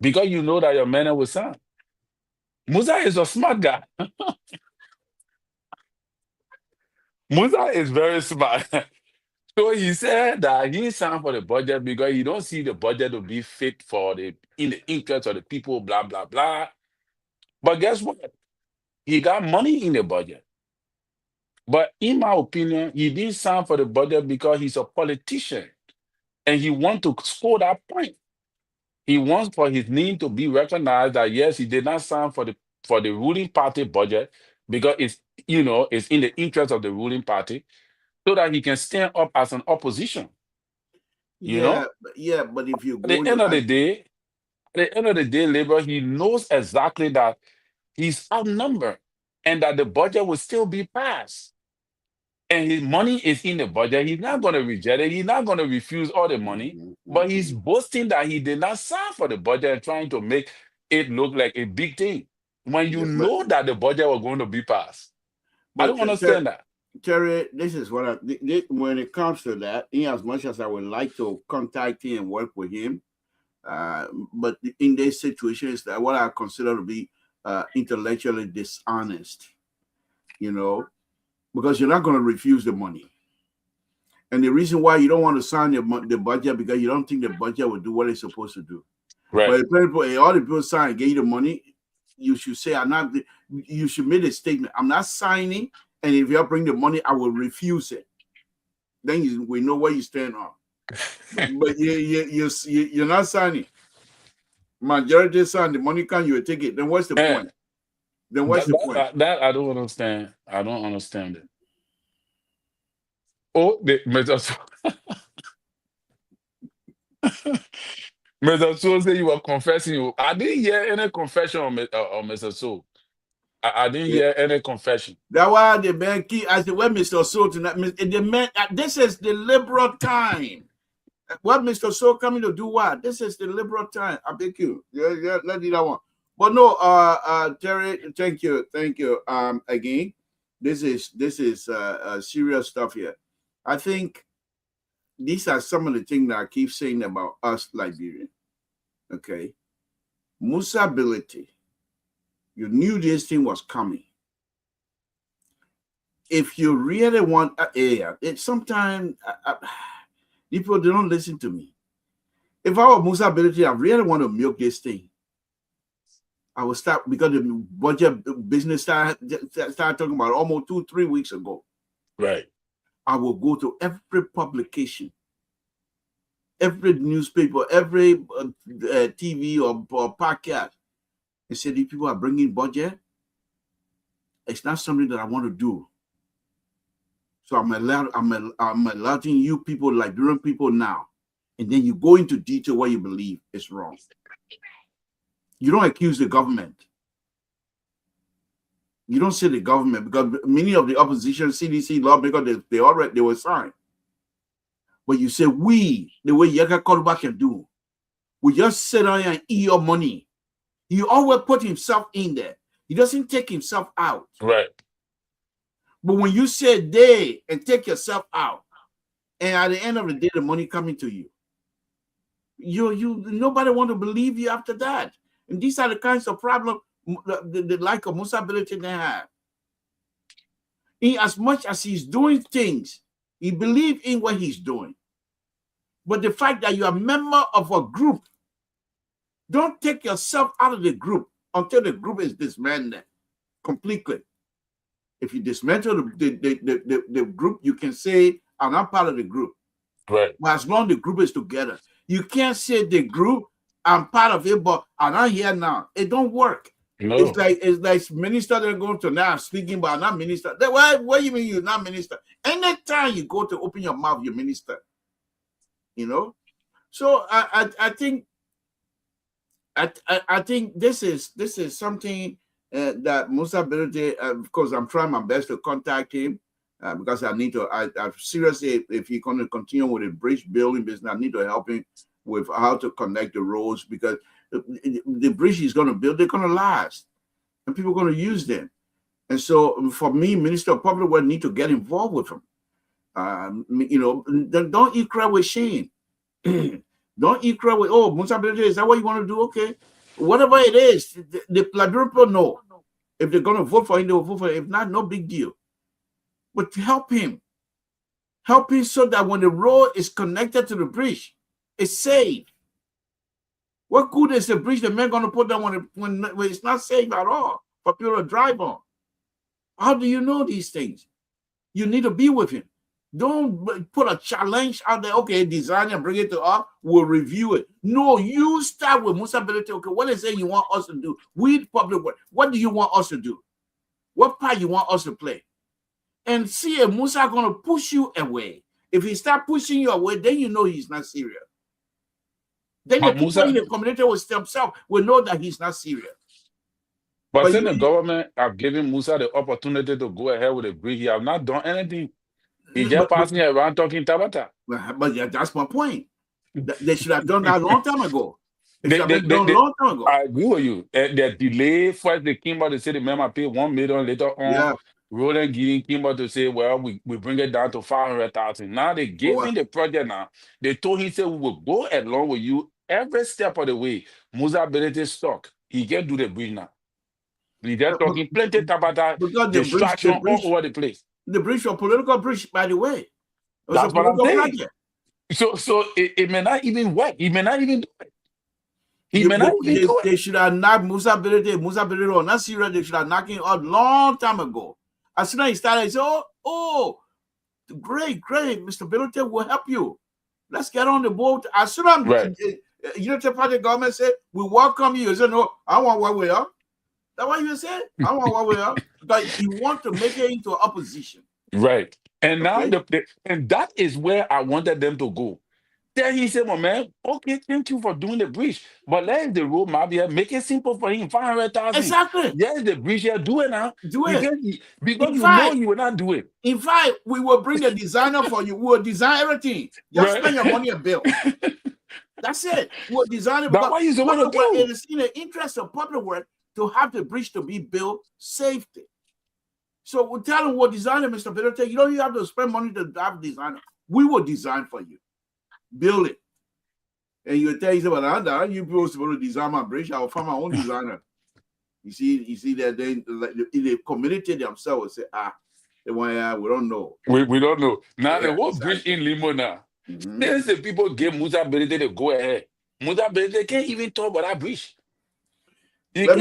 because you know that your man will sign. Musa is a smart guy. Musa is very smart. So he said that he signed for the budget because he don't see the budget to be fit in the interest of the people, blah, blah, blah. But guess what? He got money in the budget. But in my opinion, he didn't sign for the budget because he's a politician and he wants to score that point. He wants for his name to be recognized that yes, he did not sign for the ruling party budget because it's in the interest of the ruling party, so that he can stand up as an opposition. You know? Yeah, but if you at the end of the day, Labour, he knows exactly that he's outnumbered and that the budget will still be passed. And his money is in the budget. He's not going to reject it. He's not going to refuse all the money. But he's boasting that he did not sign for the budget and trying to make it look like a big thing when you know that the budget was going to be passed. I don't understand that. Terry, this is what when it comes to that, in as much as I would like to contact him and work with him, but in this situation, is that what I consider to be intellectually dishonest, you know, because you're not going to refuse the money. And the reason why you don't want to sign the budget because you don't think the budget will do what it's supposed to do. Right. But if all the people sign and get you the money, you should say, you should make a statement. I'm not signing, and if you bring the money, I will refuse it. Then we know where you stand on. But you're not signing. Majority sign, the money can, you will take it. Then what's the point? Then what's the point? That I don't understand. I don't understand it. Oh, Mr. Mr. So say you were confessing. I didn't hear any confession on Mr. So. I didn't hear any confession. That's why the bank key. I said, "Where Mr. So tonight? The man, this is the liberal time. What Mr. So coming to do? What? This is the liberal time. I beg you. Yeah, let me that one. But no, Terry, thank you. Again, this is serious stuff here. I think these are some of the things that I keep saying about us Liberians. Okay, Musability. You knew this thing was coming. If you really want, sometimes people don't listen to me. If I were Musability, I really want to milk this thing. I will start because the budget business started talking about it almost 2-3 weeks ago. Right. I will go to every publication, every newspaper, every TV or podcast, and say these people are bringing budget. It's not something that I want to do. So I'm alerting you people, Liberian people now, and then you go into detail what you believe is wrong. You don't accuse the government. You don't say the government because many of the opposition CDC lawmakers they were signed. But you say the way Yaka Koluba can do, we just sit down and eat your money. He always put himself in there. He doesn't take himself out. Right. But when you say they and take yourself out, and at the end of the day, the money coming to you, nobody want to believe you after that. And these are the kinds of problems the like of Musability they have. As much as he's doing things, he believes in what he's doing. But the fact that you're a member of a group, don't take yourself out of the group until the group is disbanded completely. If you dismantle the group, you can say, I'm not part of the group. Right. But as long as the group is together, you can't say the group, I'm part of it, but I'm not here now. It don't work. No. It's like minister they're going to now speaking, but I'm not minister. What do you mean you're not minister? Anytime you go to open your mouth, you're minister. You know? So I think this is something that Musability, of course, I'm trying my best to contact him because I need to. I seriously, if he's going to continue with the bridge building business, I need to help him with how to connect the roads because the bridge he's going to build, they're going to last, and people are going to use them. And so, for me, Minister of Public Works need to get involved with him. Don't eat crap with Shane. Don't eat crap with, Musability, is that what you want to do? Okay. Whatever it is, the Liberian people know. If they're going to vote for him, they will vote for him. If not, no big deal. But help him. Help him so that when the road is connected to the bridge, it's safe. What good is the bridge the man going to put down when it's not safe at all for people to drive on? How do you know these things? You need to be with him. Don't put a challenge out there. Okay, design and bring it to us. We'll review it. No, you start with Musability. Okay, what is it you want us to do? We public work. What do you want us to do? What part you want us to play? And see if Musa going to push you away. If he start pushing you away, then you know he's not serious. Then the people in the community will himself will know that he's not serious. But But since the government have given Musa the opportunity to go ahead with the bridge, he have not done anything. He just but, passing around talking Tabata. but yeah, that's my point. They should have done that a long time ago. It should have been done a They, long time ago. I agree with you. The delay first, they came out to say the member pay 1 million. Later on, Yeah. Roland Gideon came out to say, well, we bring it down to 500,000. Now they gave him the project. Now they told him, say, we will go along with you every step of the way. Musa ability stuck. He can do the bridge now. He just talking plenty Tabata Because distraction all over the place. the bridge was political bridge, by the way. It was That's a what I'm political saying. project. So it may not even work. He may not even do it. He may not even do it. They should have knocked Musa ability on that serious. They should have knocked him out long time ago. As soon as he started, he said, oh, great, Mr. Ability will help you. Let's get on the boat. As soon as Unity Party government said, we welcome you. He said, no, I want what we are. That's what you said. I want what we are. Because you want to make it into opposition. Right. And Okay. now and that is where I wanted them to go. Then he said, well, man, okay, thank you for doing the bridge. But let the road map here, make it simple for him, 500,000. Exactly. Yes, the bridge here, do it now. Do it. Because you know you will not do it. In fact, we will bring a designer for you. We will design everything. Just spend your money and bill. That's it. We'll design it. That's what you want to do. It is in the interest of public work to have the bridge to be built safely. So we tell them we'll design it, Mr. Ability. You don't even have to spend money to have a designer. We will design for you. Build it. And you tell yourself, you people supposed to design my bridge. I will find my own designer. You see that they committed to themselves and say, they want, we don't know. We don't know. Now the whole bridge in Limo now. There's the people give Musa ability to go ahead. Musa ability can't even talk about that bridge. Let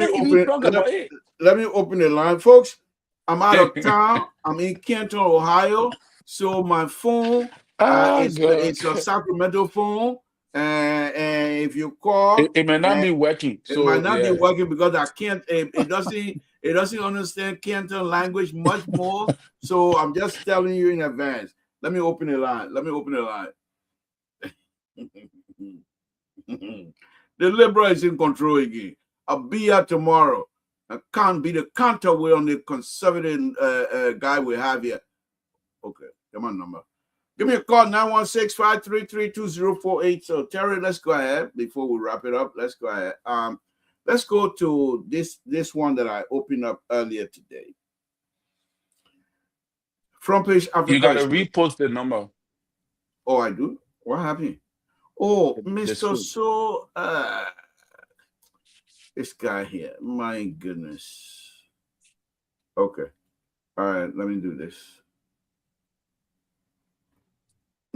me open the line, folks. I'm out of town. I'm in Canton, Ohio. So my phone it's a Sacramento phone. And if you call, it may not be working. It might not be working because I can't. It doesn't understand Canton language much more. So I'm just telling you in advance. Let me open the line. The liberal is in control again. I'll be here tomorrow. I can't be the counterweight on the conservative guy we have here. Okay, come on, number. Give me a call, 916-533-2048. So, Terry, let's go ahead before we wrap it up. Let's go ahead. Let's go to this one that I opened up earlier today. Front page Africa. You got to repost the number. Oh, I do? What happened? Oh, Mr. So, this guy here. My goodness. Okay. All right, let me do this.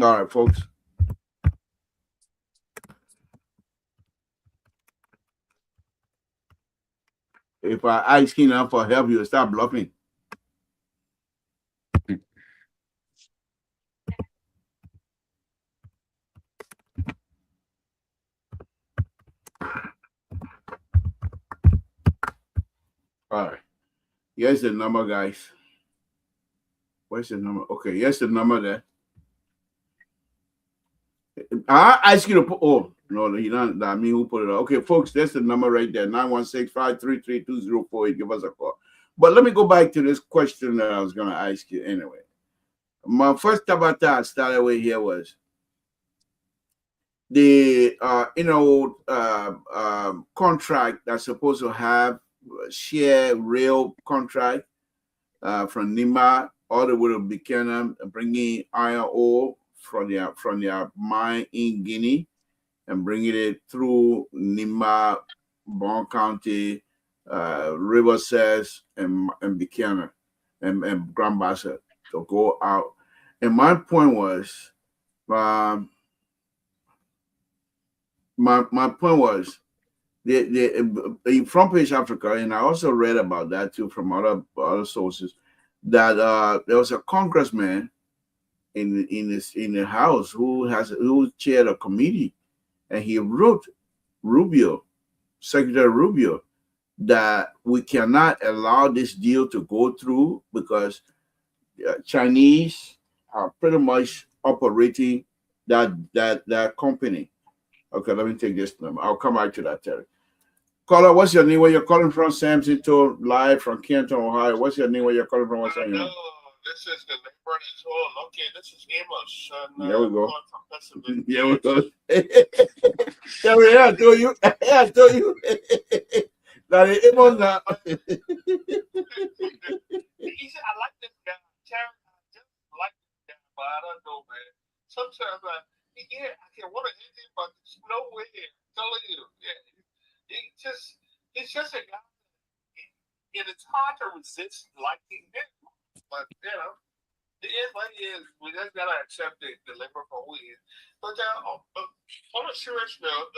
All right, folks. If I ask you for help, you'll start bluffing. All right. Here's the number, guys. Where's the number? Okay, here's the number there. I ask you to put. Oh no, you don't. I mean, who put it up? Okay, folks, that's the number right there. 916-533-2048. Give us a call. But let me go back to this question that I was going to ask you anyway. My first tabata I started with here was the contract that's supposed to have share rail contract from Nima all the way to Buchanan, bringing iron ore from their mine in Guinea and bringing it through Nima, Bon County, Riverside, and Buchanan and Grand Bassa to go out. And my point was, the Front Page Africa, and I also read about that too from other sources, that there was a congressman in the House who chaired a committee, and he wrote Secretary Rubio, that we cannot allow this deal to go through because Chinese are pretty much operating that company. Okay, let me take this number. I'll come back to that, Terry. Caller, what's your name? Where you're calling from? Samson to live from Canton, Ohio. What's your name? Where you're calling from? What's your name? This is the labor as well. Okay, this is Amos. And, Here we go. from Pennsylvania. Here we go. Yeah, I told you. I told you. That is Amos now. He said, I like this guy. Terry, I just like this guy, but I don't know, man. Sometimes, yeah, I can want to hit him, but there's no way. I'm telling you. Yeah, he's just a guy. And it's hard to resist liking him. But, you know, it is what it is. We just got to accept the labor for who he is. But on a serious note,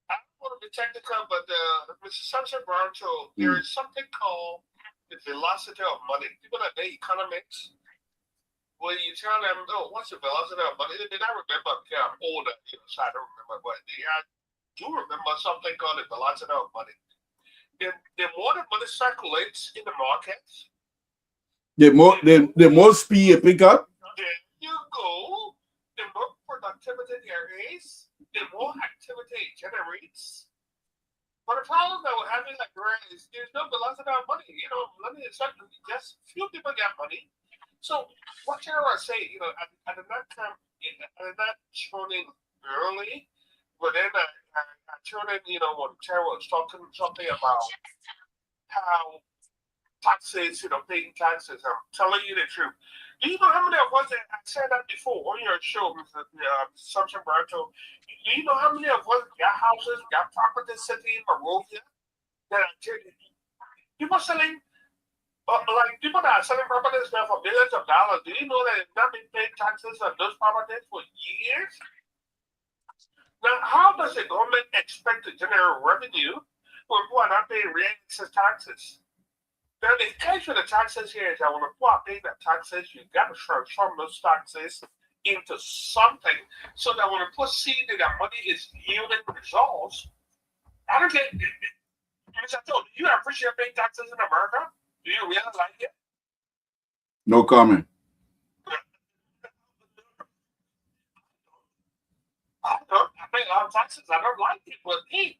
I don't want to be technical, but Mr. Samson Brown told there is something called the velocity of money. People that they economics, when you tell them, oh, what's the velocity of money? They don't remember because I'm older, so I don't remember. But I do remember something called the velocity of money. The more the money circulates in the markets, the more speed you pick up. There you go. The more productivity there is, the more activity it generates. But the problem that we're having like is there's no velocity of money. Money is something just few people get money. So what can I say? I did not tune in early, but then I tuned in, when Tara was talking something about how taxes, paying taxes. I'm telling you the truth. Do you know how many of us, I said that before on your show, Mr. Samson Barto, do you know how many of us got houses, got property sitting in Monrovia that are people selling, like people that are selling properties there for millions of dollars? Do you know that they've not been paying taxes on those properties for years? Now, how does the government expect to generate revenue when people are not paying real excess taxes? Now, the case with the taxes here is that when people are paying the taxes, you got to transform those taxes into something so that when people see that their money is yielding results, I don't get Mr. Joe, do you appreciate paying taxes in America? Do you really like it? No comment. I pay a lot of taxes. I don't like it, but hey,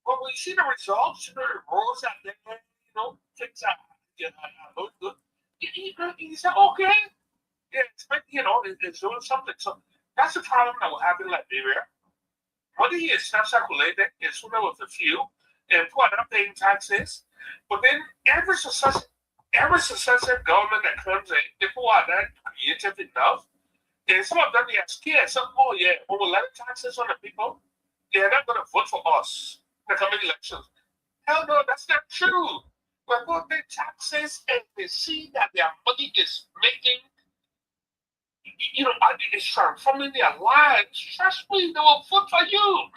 when we see the results, the rules out there, things are look good. You say, okay, yeah, it's doing something. So that's the problem that will happen in Liberia. Money is not circulated, it's only with a few, and people are not paying taxes. But then every successive government that comes in, people are not creative enough. And some of them, they are scared. Some, oh yeah, when we let taxes on the people, they're not going to vote for us in the coming elections. Hell no, that's not true. When people pay taxes and they see that their money is making, it's transforming their lives, trust me, they will vote for you.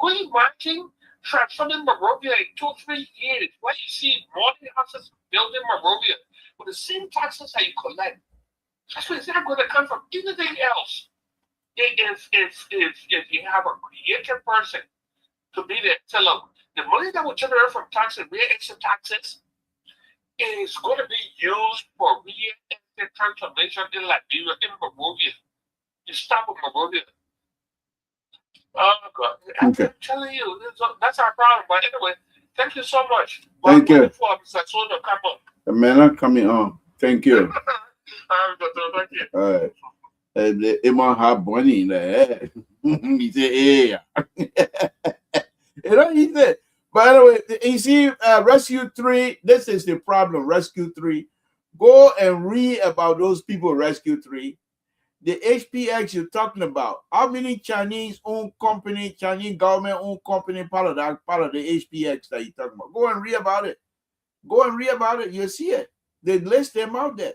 Can you imagine transforming Monrovia in 2 or 3 years? When you see morning houses built in Monrovia with the same taxes that you collect, it's not going to come from anything else. If you have a creative person to be there, tell them the money that will generate from taxes, real estate taxes, is going to be used for real estate transformation in Liberia, in Monrovia. You stop with Monrovia. Oh God! I'm telling you, that's our problem. But anyway, thank you so much. Thank you. The man are coming on. Thank you. Thank you. All right. It might have money in there. He said, yeah. He said, by the way, you see, Rescue 3, this is the problem, Rescue 3. Go and read about those people, Rescue 3. The HPX you're talking about, how many Chinese-owned company, Chinese government-owned company part of the HPX that you're talking about? Go and read about it. Go and read about it. You'll see it. They list them out there.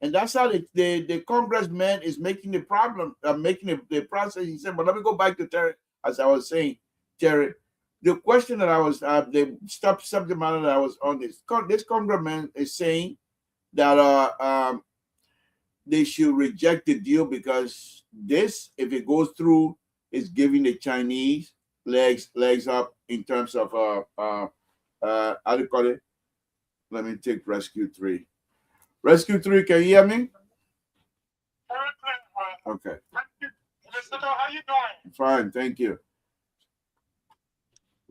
And that's how the congressman is making the problem, making the process. He said, but let me go back to Terry, as I was saying, Terry. The question that I was, the subject matter that I was on this congressman is saying that they should reject the deal because this, if it goes through, is giving the Chinese legs up in terms of how do you call it? Let me take Rescue 3. Rescue 3, can you hear me? Okay. How you doing? Fine, thank you.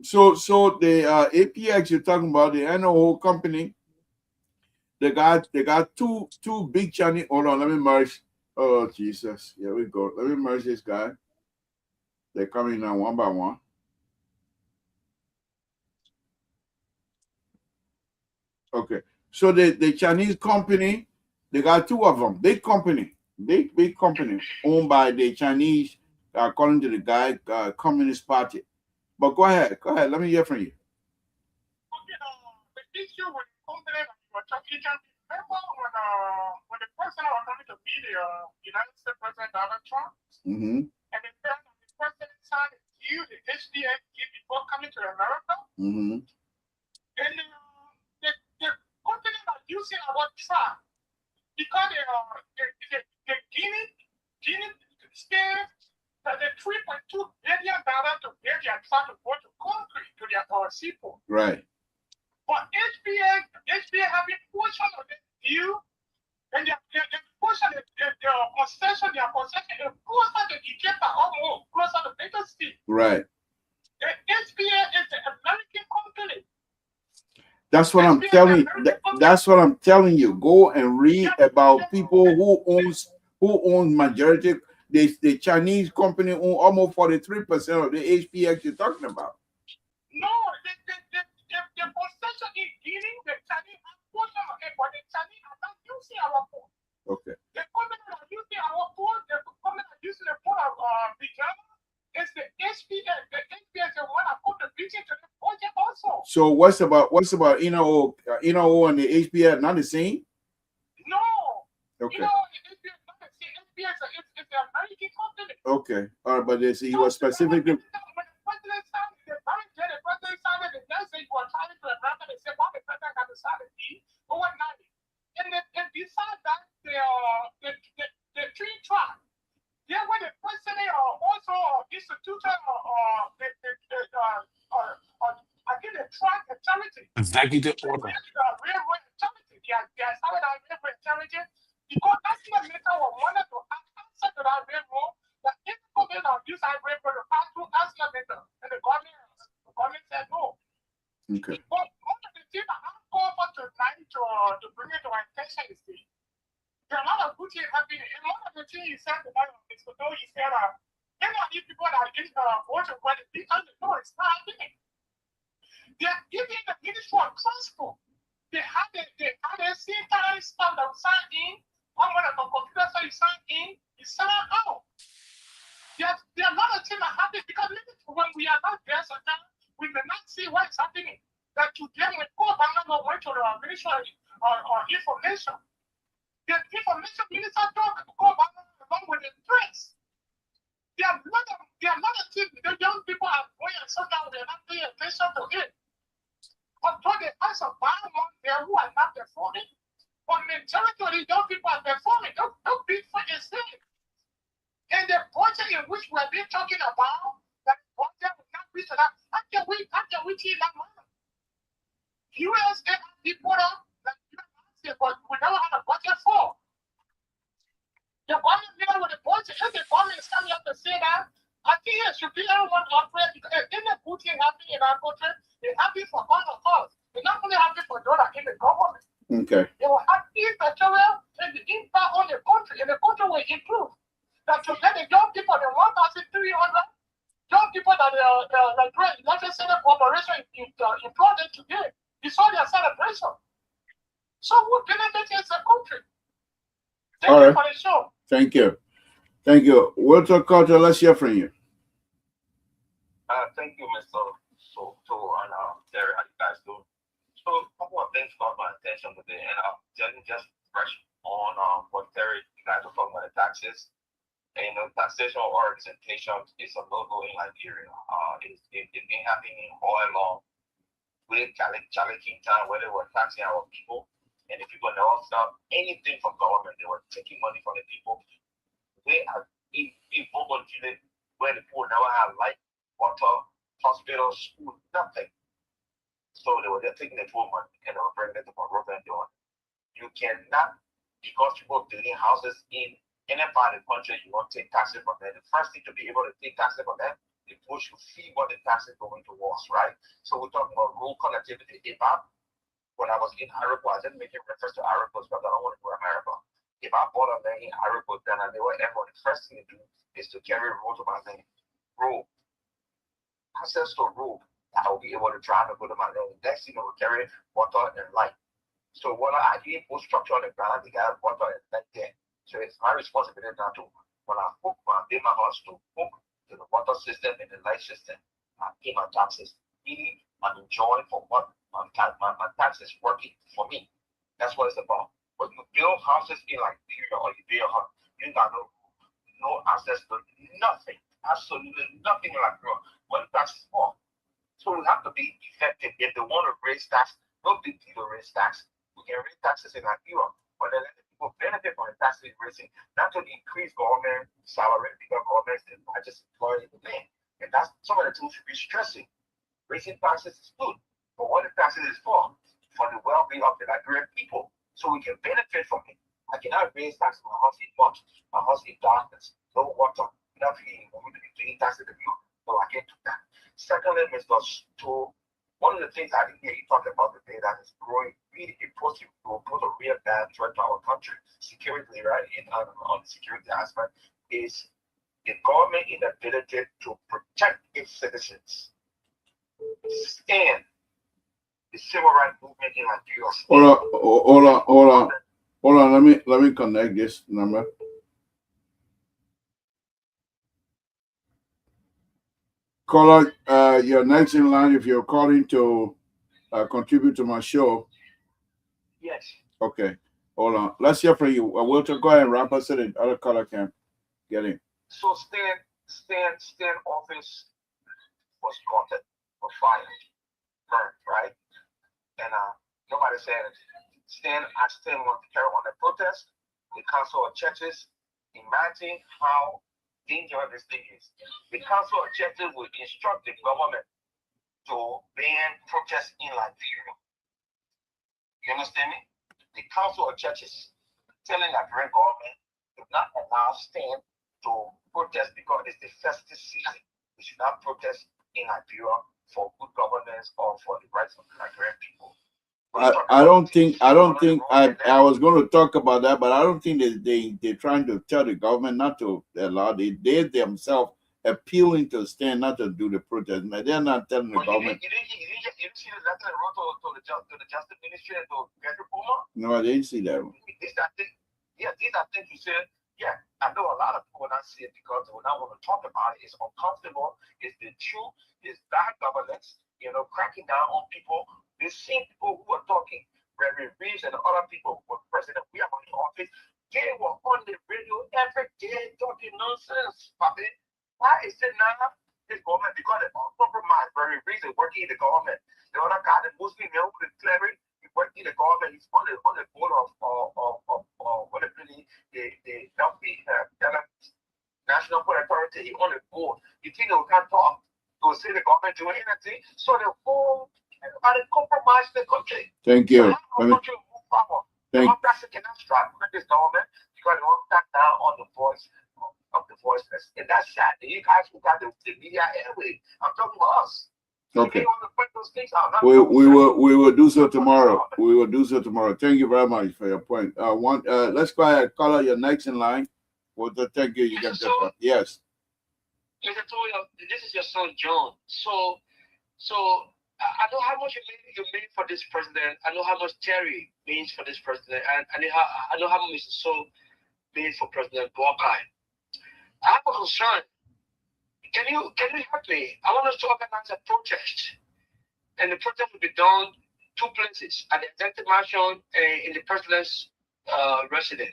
So the APX you're talking about, the NOO company, they got two big Chinese. Hold on, let me merge. Oh Jesus, here we go. Let me merge this guy. They're coming now one by one. Okay, so the Chinese company, they got two of them. Big company, big company owned by the Chinese, according to the guy, Communist Party. But go ahead. Let me hear from you. The issue with company that you were talking about, remember when the president was coming to be the United States President Donald Trump, Mm-hmm. and the president signed a deal, the HDA deal before coming to America, Mm-hmm. and the company are using our truck because the Guinea state that the $3.2 billion to build their truck to go to concrete to their seaport. Right. But HBA having portion of the deal, and the portion of the concession, their concession is closer to Egypt, almost closer to Baker State. Right. The HBA is the American company. That's what I'm telling. That's what I'm telling you. Go and read about people who own majority. The Chinese company own almost 43% of the HPX you're talking about. No, the concession is giving the Chinese portion of it, but the Chinese are not using our port. Okay. The company that are using our port, the company that are using the port of Bijama is the HPX. The HPX is the one that contributing to the project also. So what's about NOO and the HPX not the same? No. Okay. HPX not the same. HPX is the American company. Okay. All right, but he was specifically. When the president signed it, the president signed it, the next day you were trying to America, they said, why the president got to sign the deal overnight? And besides that, the tree tribe, yeah, when the president also instituted I think the tribe charity. Executive order. Railroad charity. They are started our railroad charity because that's the matter of wanted to answer to that railroad that if people don't use our railroad to pass through Aslamita, and the government said no. Okay. But one of the things that I'm calling for tonight to bring it to our attention is this. There are a lot of good things happening. And one of the things he said tonight on this photo, he said, there are people that are getting voted for the people know it's not happening. They are giving the Ministry of Transport. They have the same kind of stuff that we sign in. One of the computer says you sign in, you sign out. There are a lot of things that happen because when we are not there, sometimes we may not see what is happening. That today when Obama went to the Ministry of Information, the information minister talked to Obama along with the press. There are a lot of things the young people are going and sometimes they're not paying attention to it. But there are some among there who are not performing. But majority of the young people are performing. Don't be fucking silly. And the budget in which we've been talking about, that budget will not reach that. How can we see that money? USA people up that but we never had a budget for. The government dealing with the budget. If the government is coming up to say that, I think it should be everyone operate because if any good thing happening in our country, it's happy for all of us. It's not only happy for those that in the government. Okay. It will have immaterial and the impact on the country, and the country will improve. That to get the young people, the 1,300 young people that the great legislative corporation employed them today, it's all their celebration. So what benefit is the country? Thank you for the show. Thank you. Walter Carter, let's hear from you. Thank you, Mr. Soto and Terry, how you guys doing? So a couple of things caught my attention today, and just fresh on what Terry, you guys were talking about the taxes. And taxation or representation is a logo in Nigeria. It's been happening all along with challenging time where they were taxing our people, and the people never stop anything from government. They were taking money from the people. They are in until where the poor never have light, water, hospital, school, nothing. So they were just taking the poor money and they were bringing it to Morocco and doing. You cannot, because people are building houses in any part of the country, you want to take taxes from them. The first thing to be able to take taxes from them, the people should see what the taxes going towards, right? So we're talking about road connectivity. When I was in Iroquois, I didn't make a reference to Iroquois because I don't want to go to America. If I bought a land in Iroquois, then I knew what everyone, the first thing to do is to carry road to my land. Road. Access to road. I will be able to drive and go to my land. Next thing, I will carry water and light. So what I did put structure on the ground, they got water and light there. So it's my responsibility now to, when I pay my house to hook to the water system and the light system, I pay my taxes. Meaning I'm enjoying for what my taxes working for me. That's what it's about. When you build houses in Liberia or you build a house, you got no access to nothing. Absolutely nothing in Liberia when taxes fall. So we have to be effective. If they want to raise tax, no big deal to raise tax. We can raise taxes in Liberia, but then let the people benefit from the taxes raising, not to increase government salary because government is the largest employer in the land. And that's some of the things should be stressing. Raising taxes is good, but what the taxes is for the well-being of the Liberian people, so we can benefit from it. I cannot raise taxes on my house in months, my house in darkness, no water, nothing. I'm going to be paying taxes to you, so I can't do that. Secondly, Mr. Sto, one of the things I didn't hear you talk about today that is growing really impulsive to put a real bad threat to our country, security, right? On the security aspect, is the government inability to protect its citizens. Stand the civil rights movement in Nigeria. Hold on. Let me connect this number. Caller, you're next in line if you're calling to contribute to my show. Yes. Okay. Hold on. Let's hear from you. We'll go ahead and wrap us so the other caller can get in. So Stan office was gutted, was fired, burned, right? And nobody said it. I still want to carry on the protest. The Council of Churches, imagine how dangerous this thing is. The Council of Churches will instruct the government to ban protests in Liberia. You understand me? The Council of Churches telling the Liberian government to not allow Stan to protest because it's the festive season. We should not protest in Liberia for good governance or for the rights of the Liberian people. I don't think I was going to talk about that, but I don't think they're trying to tell the government not to allow. They themselves appealing to Stan not to do the protest. Now, they're not telling the government. You didn't see the letter they wrote to the Justice Ministry and to Pedro Puma? No, I didn't see that one. These are things you said. Yeah, I know a lot of people will not see it because they will not want to talk about it. It's uncomfortable. It's the truth. It's bad governance. Cracking down on people. The same people who are talking, Reverend Reeves and other people who were president, we are in office, they were on the radio every day talking nonsense, Papi. Why is it now this government? Because they all compromised. Reverend Reeves is working in the government. The other guy, the Muslim, who is clever, he's working in the government. He's on the board of what is really the National Port Authority. He's on the board. You think they can't talk to say the government doing anything? So the whole everybody compromise the country. Thank you. Democracy cannot strive with this government because they want to cut down on the voice of the voiceless. And that's sad. You guys who got the media airway, I'm talking about us. Okay. Want to point those things out. We will do so tomorrow. We will do so tomorrow. Thank you very much for your point. Let's go ahead. Call out your next in line. Well, thank you. You got that. Yes. Mr. Toya, this is your son John. So I know how much you made for this president. I know how much Terry means for this president. And I know how much Mr. So means for President Buakai. I have a concern. Can you help me? I want us to organize a protest. And the protest will be done 2 places, at the executive mansion and in the president's residence.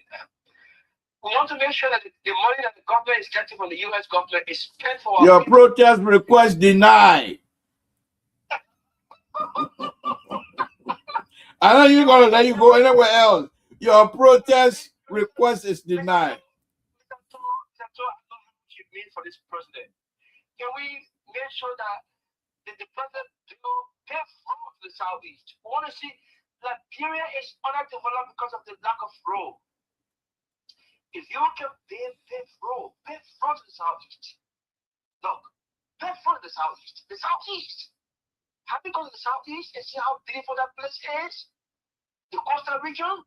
We want to make sure that the money that the government is getting from the U.S. government is spent for your protest request denied. I know you're going to let you go anywhere else. Your protest request is denied. You mean for this president? Can we make sure that the president pay road to the southeast? We want to see Liberia is underdeveloped because of the lack of road. If you can pay road to the southeast, look, pay road the southeast. The southeast. Have you gone to the southeast and see how beautiful that place is? The coastal region?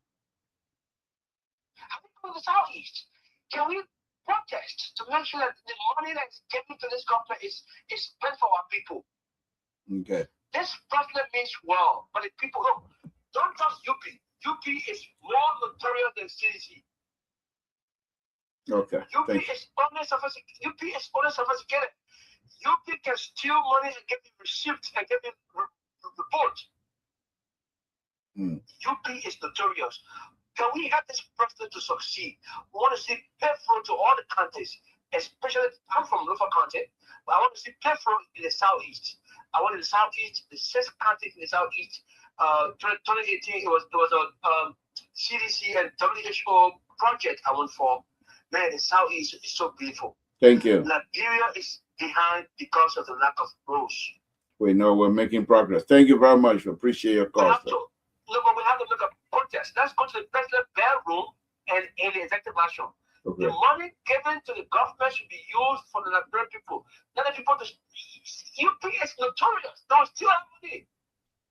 Have you gone to the southeast? Can we protest to make sure that the money that's given to this government is spent for our people? Okay. This president means well, but the people don't trust UP. UP is more notorious than CDC. Okay. UP is only sophisticated. UP can steal money and get the receipts and get the report. UP is notorious. Can we have this president to succeed? We want to see payroll to all the counties, especially I'm from Lofa County, but I want to see payroll in the southeast. I want in the southeast, the 6 counties in the southeast. 2018, it was a CDC and WHO project I went for. Man, the southeast is so beautiful. Thank you. Liberia is behind because of the lack of rules. We know we're making progress. Thank you very much. We appreciate your call. We have to make a protest. Let's go to the president's bedroom and in the executive action. Okay. The money given to the government should be used for the Liberian people. Not the people. UP is notorious. Don't steal money.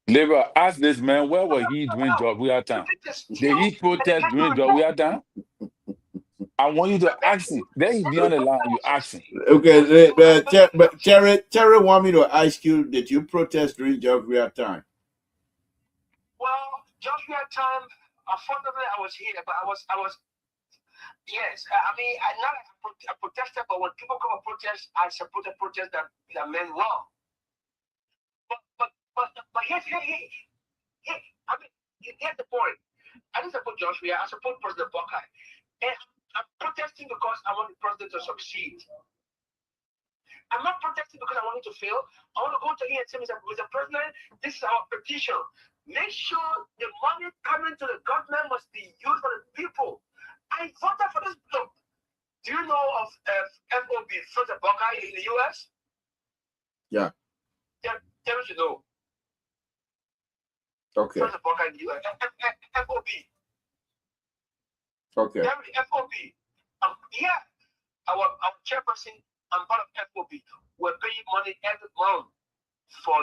Labor, ask this man, where was he doing job we are time? Did he protest doing job we are time? I want you to ask him. Then he be on the line, you ask him. Okay, but Terry want me to ask you, did you protest during job we are time? Well, job we are time, unfortunately I was here, but I was yes, I mean, I protested, but when people come and protest, I support the protest that meant well. But here's the point. I didn't support Joshua. I support President Buckeye. And I'm protesting because I want the president to succeed. I'm not protesting because I want him to fail. I want to go to him and say, Mr. President, this is our petition. Make sure the money coming to the government must be used for the people. I voted for this bill. Do you know of FOB, President Buckeye in the U.S.? Yeah. Tell me to know. Okay. President Buckeye in the U.S. FOB. Okay. FOB. Yeah. Our chairperson, I'm part of FOB. We're paying money every month for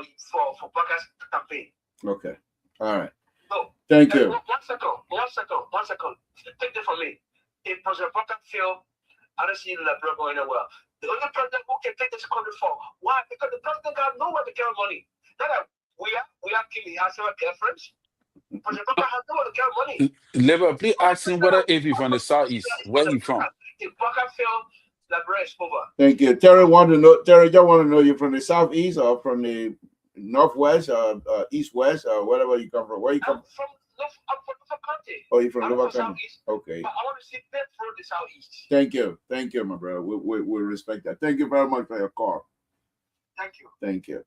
Buckeye's campaign. Okay. All right. No. Thank you. One second. Take this from me. If President Buckeye failed, I don't see Liberia going anywhere. The only president who can take this country for. Why? Because the president got nowhere to carry money. Not that we are killing several girlfriends. President Buckeye has nowhere to carry money. Labor, please ask him whether if he's from the southeast, where he from? If Buckeye failed, Liberia is over. Thank you. Terry, you want to know you're from the southeast or from the northwest or east-west or wherever you come from? Where you come from? I'm from Lofa County. Oh, you're from Lofa County. Okay. But I want to see them from the southeast. Thank you, my brother. We respect that. Thank you very much for your call. Thank you.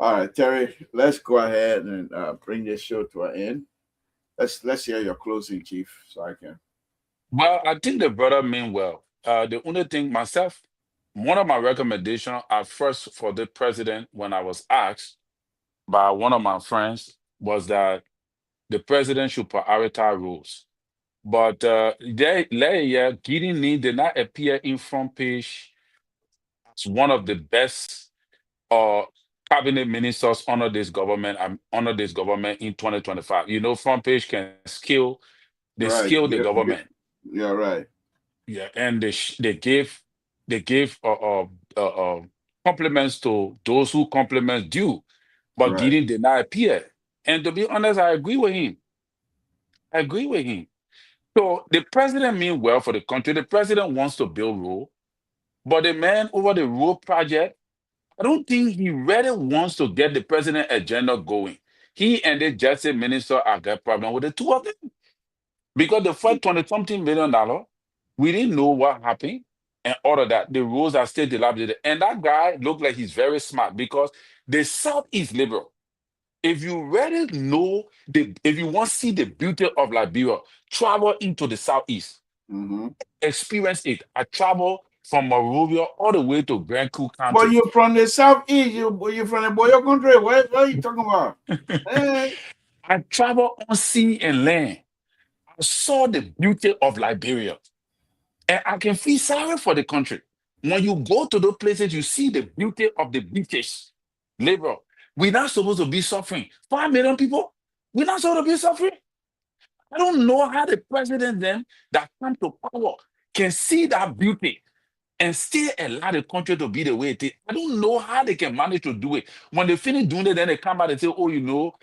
All right, Terry, let's go ahead and bring this show to an end. Let's hear your closing, Chief, so I can. Well, I think the brother mean well. The only thing myself, one of my recommendations at first for the president when I was asked by one of my friends was that the president should prioritize rules. But Gideon did not appear in front page as one of the best cabinet ministers under this government in 2025. You know, front page can skill the government. Yeah, right. Yeah, and they gave compliments to those who compliments due, but Right. Gideon did not appear. And to be honest, I agree with him. So the president mean well for the country. The president wants to build road, but the man over the road project, I don't think he really wants to get the president agenda going. He and the justice minister are got problem with the two of them. Because the first $20-something million, we didn't know what happened and all of that. The rules are still dilapidated. And that guy looked like he's very smart because the South is liberal. If you really know, if you want to see the beauty of Liberia, travel into the Southeast. Mm-hmm. Experience it. I travel from Monrovia all the way to Grand Coup County. But you're from the Southeast. You're from the Boyo country. What are you talking about? Hey. I travel on sea and land. I saw the beauty of Liberia. And I can feel sorry for the country. When you go to those places, you see the beauty of the beaches. Labor. We're not supposed to be suffering. 5 million people? We're not supposed to be suffering. I don't know how the president then that come to power can see that beauty and still allow the country to be the way it is. I don't know how they can manage to do it. When they finish doing it, then they come back and say, oh,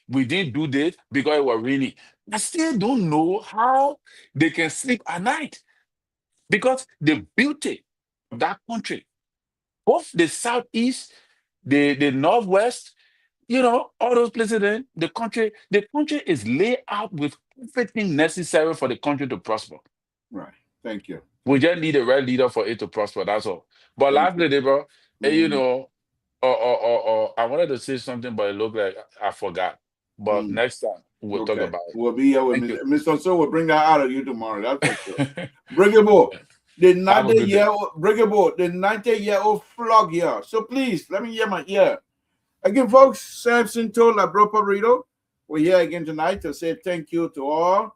we didn't do this because it was raining. I still don't know how they can sleep at night because the beauty of that country, both the southeast, the northwest, all those places, then the country is laid out with everything necessary for the country to prosper. Right. Thank you. We just need a right leader for it to prosper. That's all. But Thank lastly, bro, Mhm. I wanted to say something, but it looked like I forgot. But Mm. next time we'll talk Okay. about it. We'll be here with Thank you. Mr. So will bring that out of you tomorrow. That's for sure. Brigable, the Have a good day. 90-year-old Brigable, the 90-year-old flog here. So please let me hear my ear. Again, folks, Samson told Labro Pabrito. We're here again tonight to say thank you to all.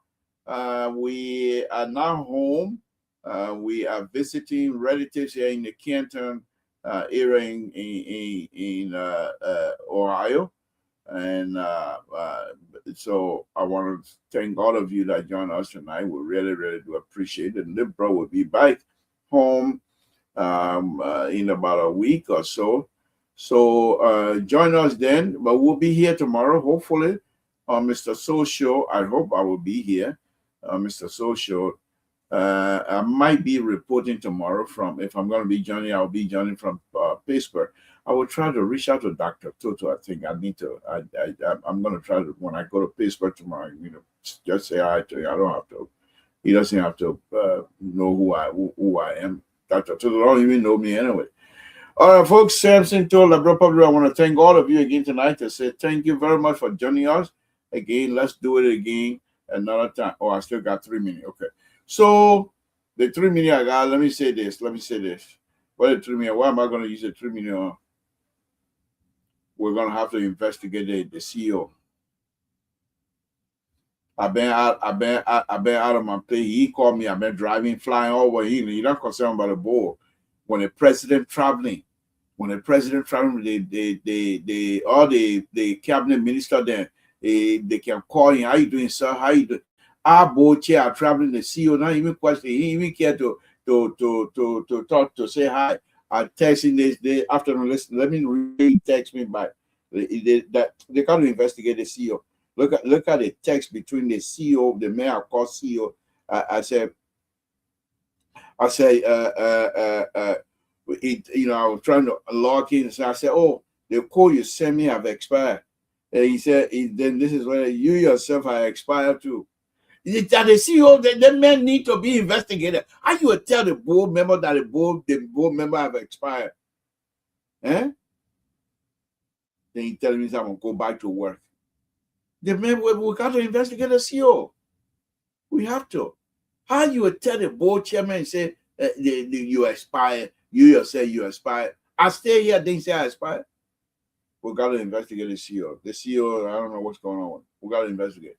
We are now home. We are visiting relatives here in the Canton area in Ohio. And so I want to thank all of you that joined us tonight. We really, really do appreciate it. And Libra will be back home in about a week or so. So join us then. But we'll be here tomorrow, hopefully, on Mr. Soul Show. I hope I will be here, Mr. Soul Show. I might be reporting tomorrow from, if I'm going to be joining, I'll be joining from Pittsburgh. I will try to reach out to Dr. Toto. I think I need to. I'm going to try to, when I go to Pittsburgh tomorrow, just say hi to him. I don't have to. He doesn't have to know who I am. Dr. Toto don't even know me anyway. All right, folks. Samson told Labro Public, I want to thank all of you again tonight to say thank you very much for joining us. Again, let's do it again another time. Oh, I still got 3 minutes. Okay. So the 3 minutes I got, let me say this. What the 3 minutes? Why am I going to use the 3 minutes on? We're going to have to investigate the CEO. I've been out of my place. He called me. I've been driving, flying over here. You're not concerned about the board. When the president traveling, all the cabinet minister there, they can call him. How you doing, sir? How you doing? Our board chair are traveling. The CEO not even question. He even care to talk, to say hi. I text him this day afternoon. Listen, let me read. Text me back. They can't investigate the CEO. Look at the text between the CEO, the mayor called CEO. I said, I was trying to log in. So I said, oh, the code you sent me have expired. And he said, then this is where you yourself are expired too. That the CEO, the men need to be investigated. How you would tell the board member that the board member have expired? Then he telling me I'm gonna go back to work. The men we got to investigate the CEO. We have to. How you would tell the board chairman and say you expired, you yourself you expired. I stay here, didn't say I expired. We got to investigate the CEO. The CEO, I don't know what's going on. We got to investigate.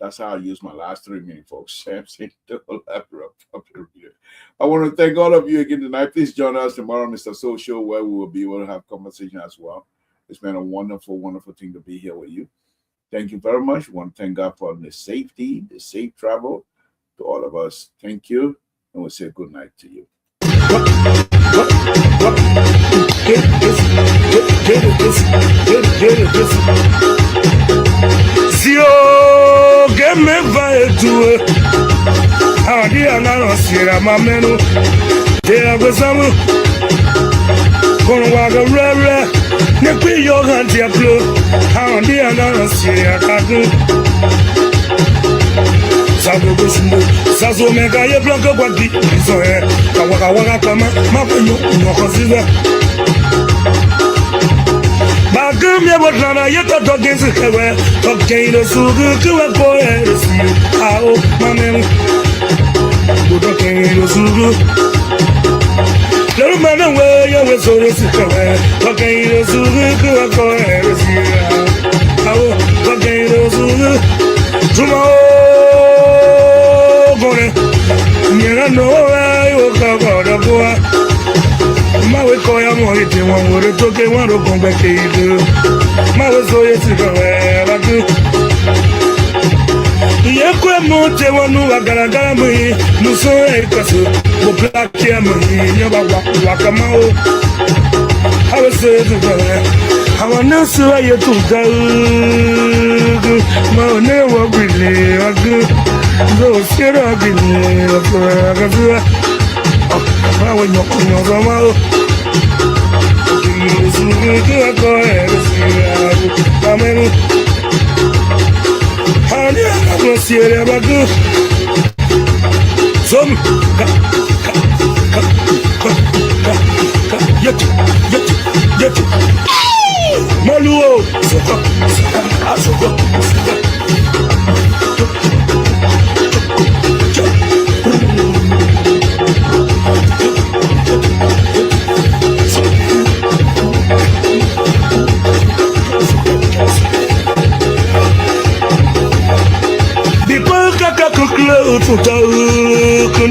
That's how I use my last 3 minutes, folks. I want to thank all of you again tonight. Please join us tomorrow, Mr. Soul Show, where we will be able to have conversation as well. It's been a wonderful, wonderful thing to be here with you. Thank you very much. We want to thank God for the safety, the safe travel to all of us. Thank you. And we'll say good night to you. Zio game vai tu adi anaro sira mamenu te agosamu kono waga rere ne kwi yo ganti aplo adi anaro sira kadu Sabo gosundo sazo mega ye blanco kwadi so kawaka kama mapenyo no consider Bagum ya botlana ya to dogin sekewe okay no sugu kuwa boy ao mamen budo ken no sugu Lero mana we ya we so sekewe okay no sugu kuwa boy ao okay no sugu Tomorrow gonna no I woke up we call ya mo ite won wore to ke won ro kon back e ma we so ye ti ko la ku ye ko mo te wonu wa gara gara mo yi no so e kaso bo black ya mo yi yo ba wa kama o I was saying to her, I want to see you to go. My name will be there. Those scared of me. I will not come over my own. Go ahead and see. I'm in. I'm going to see it ever good. Some. Yet. Maluo.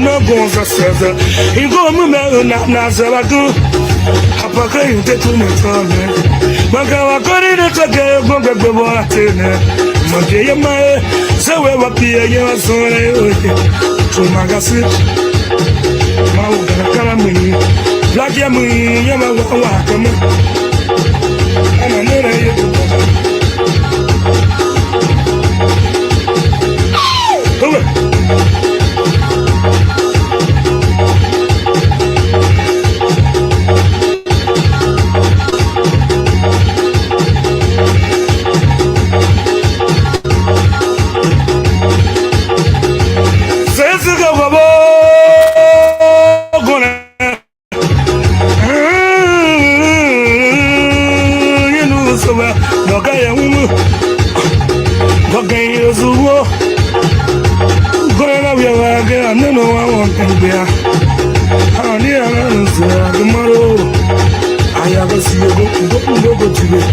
No gonza sasa ingomu me na sabaku apaka yute tumetone maka wakori de toke gombe gbebo atene mage yema sewe wapie ye sore oye to magasi ma ugana kala muni black ya muni yema wa kama ana nere yetu I have a see you go to it.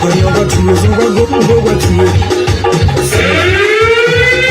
I have a see you go to it.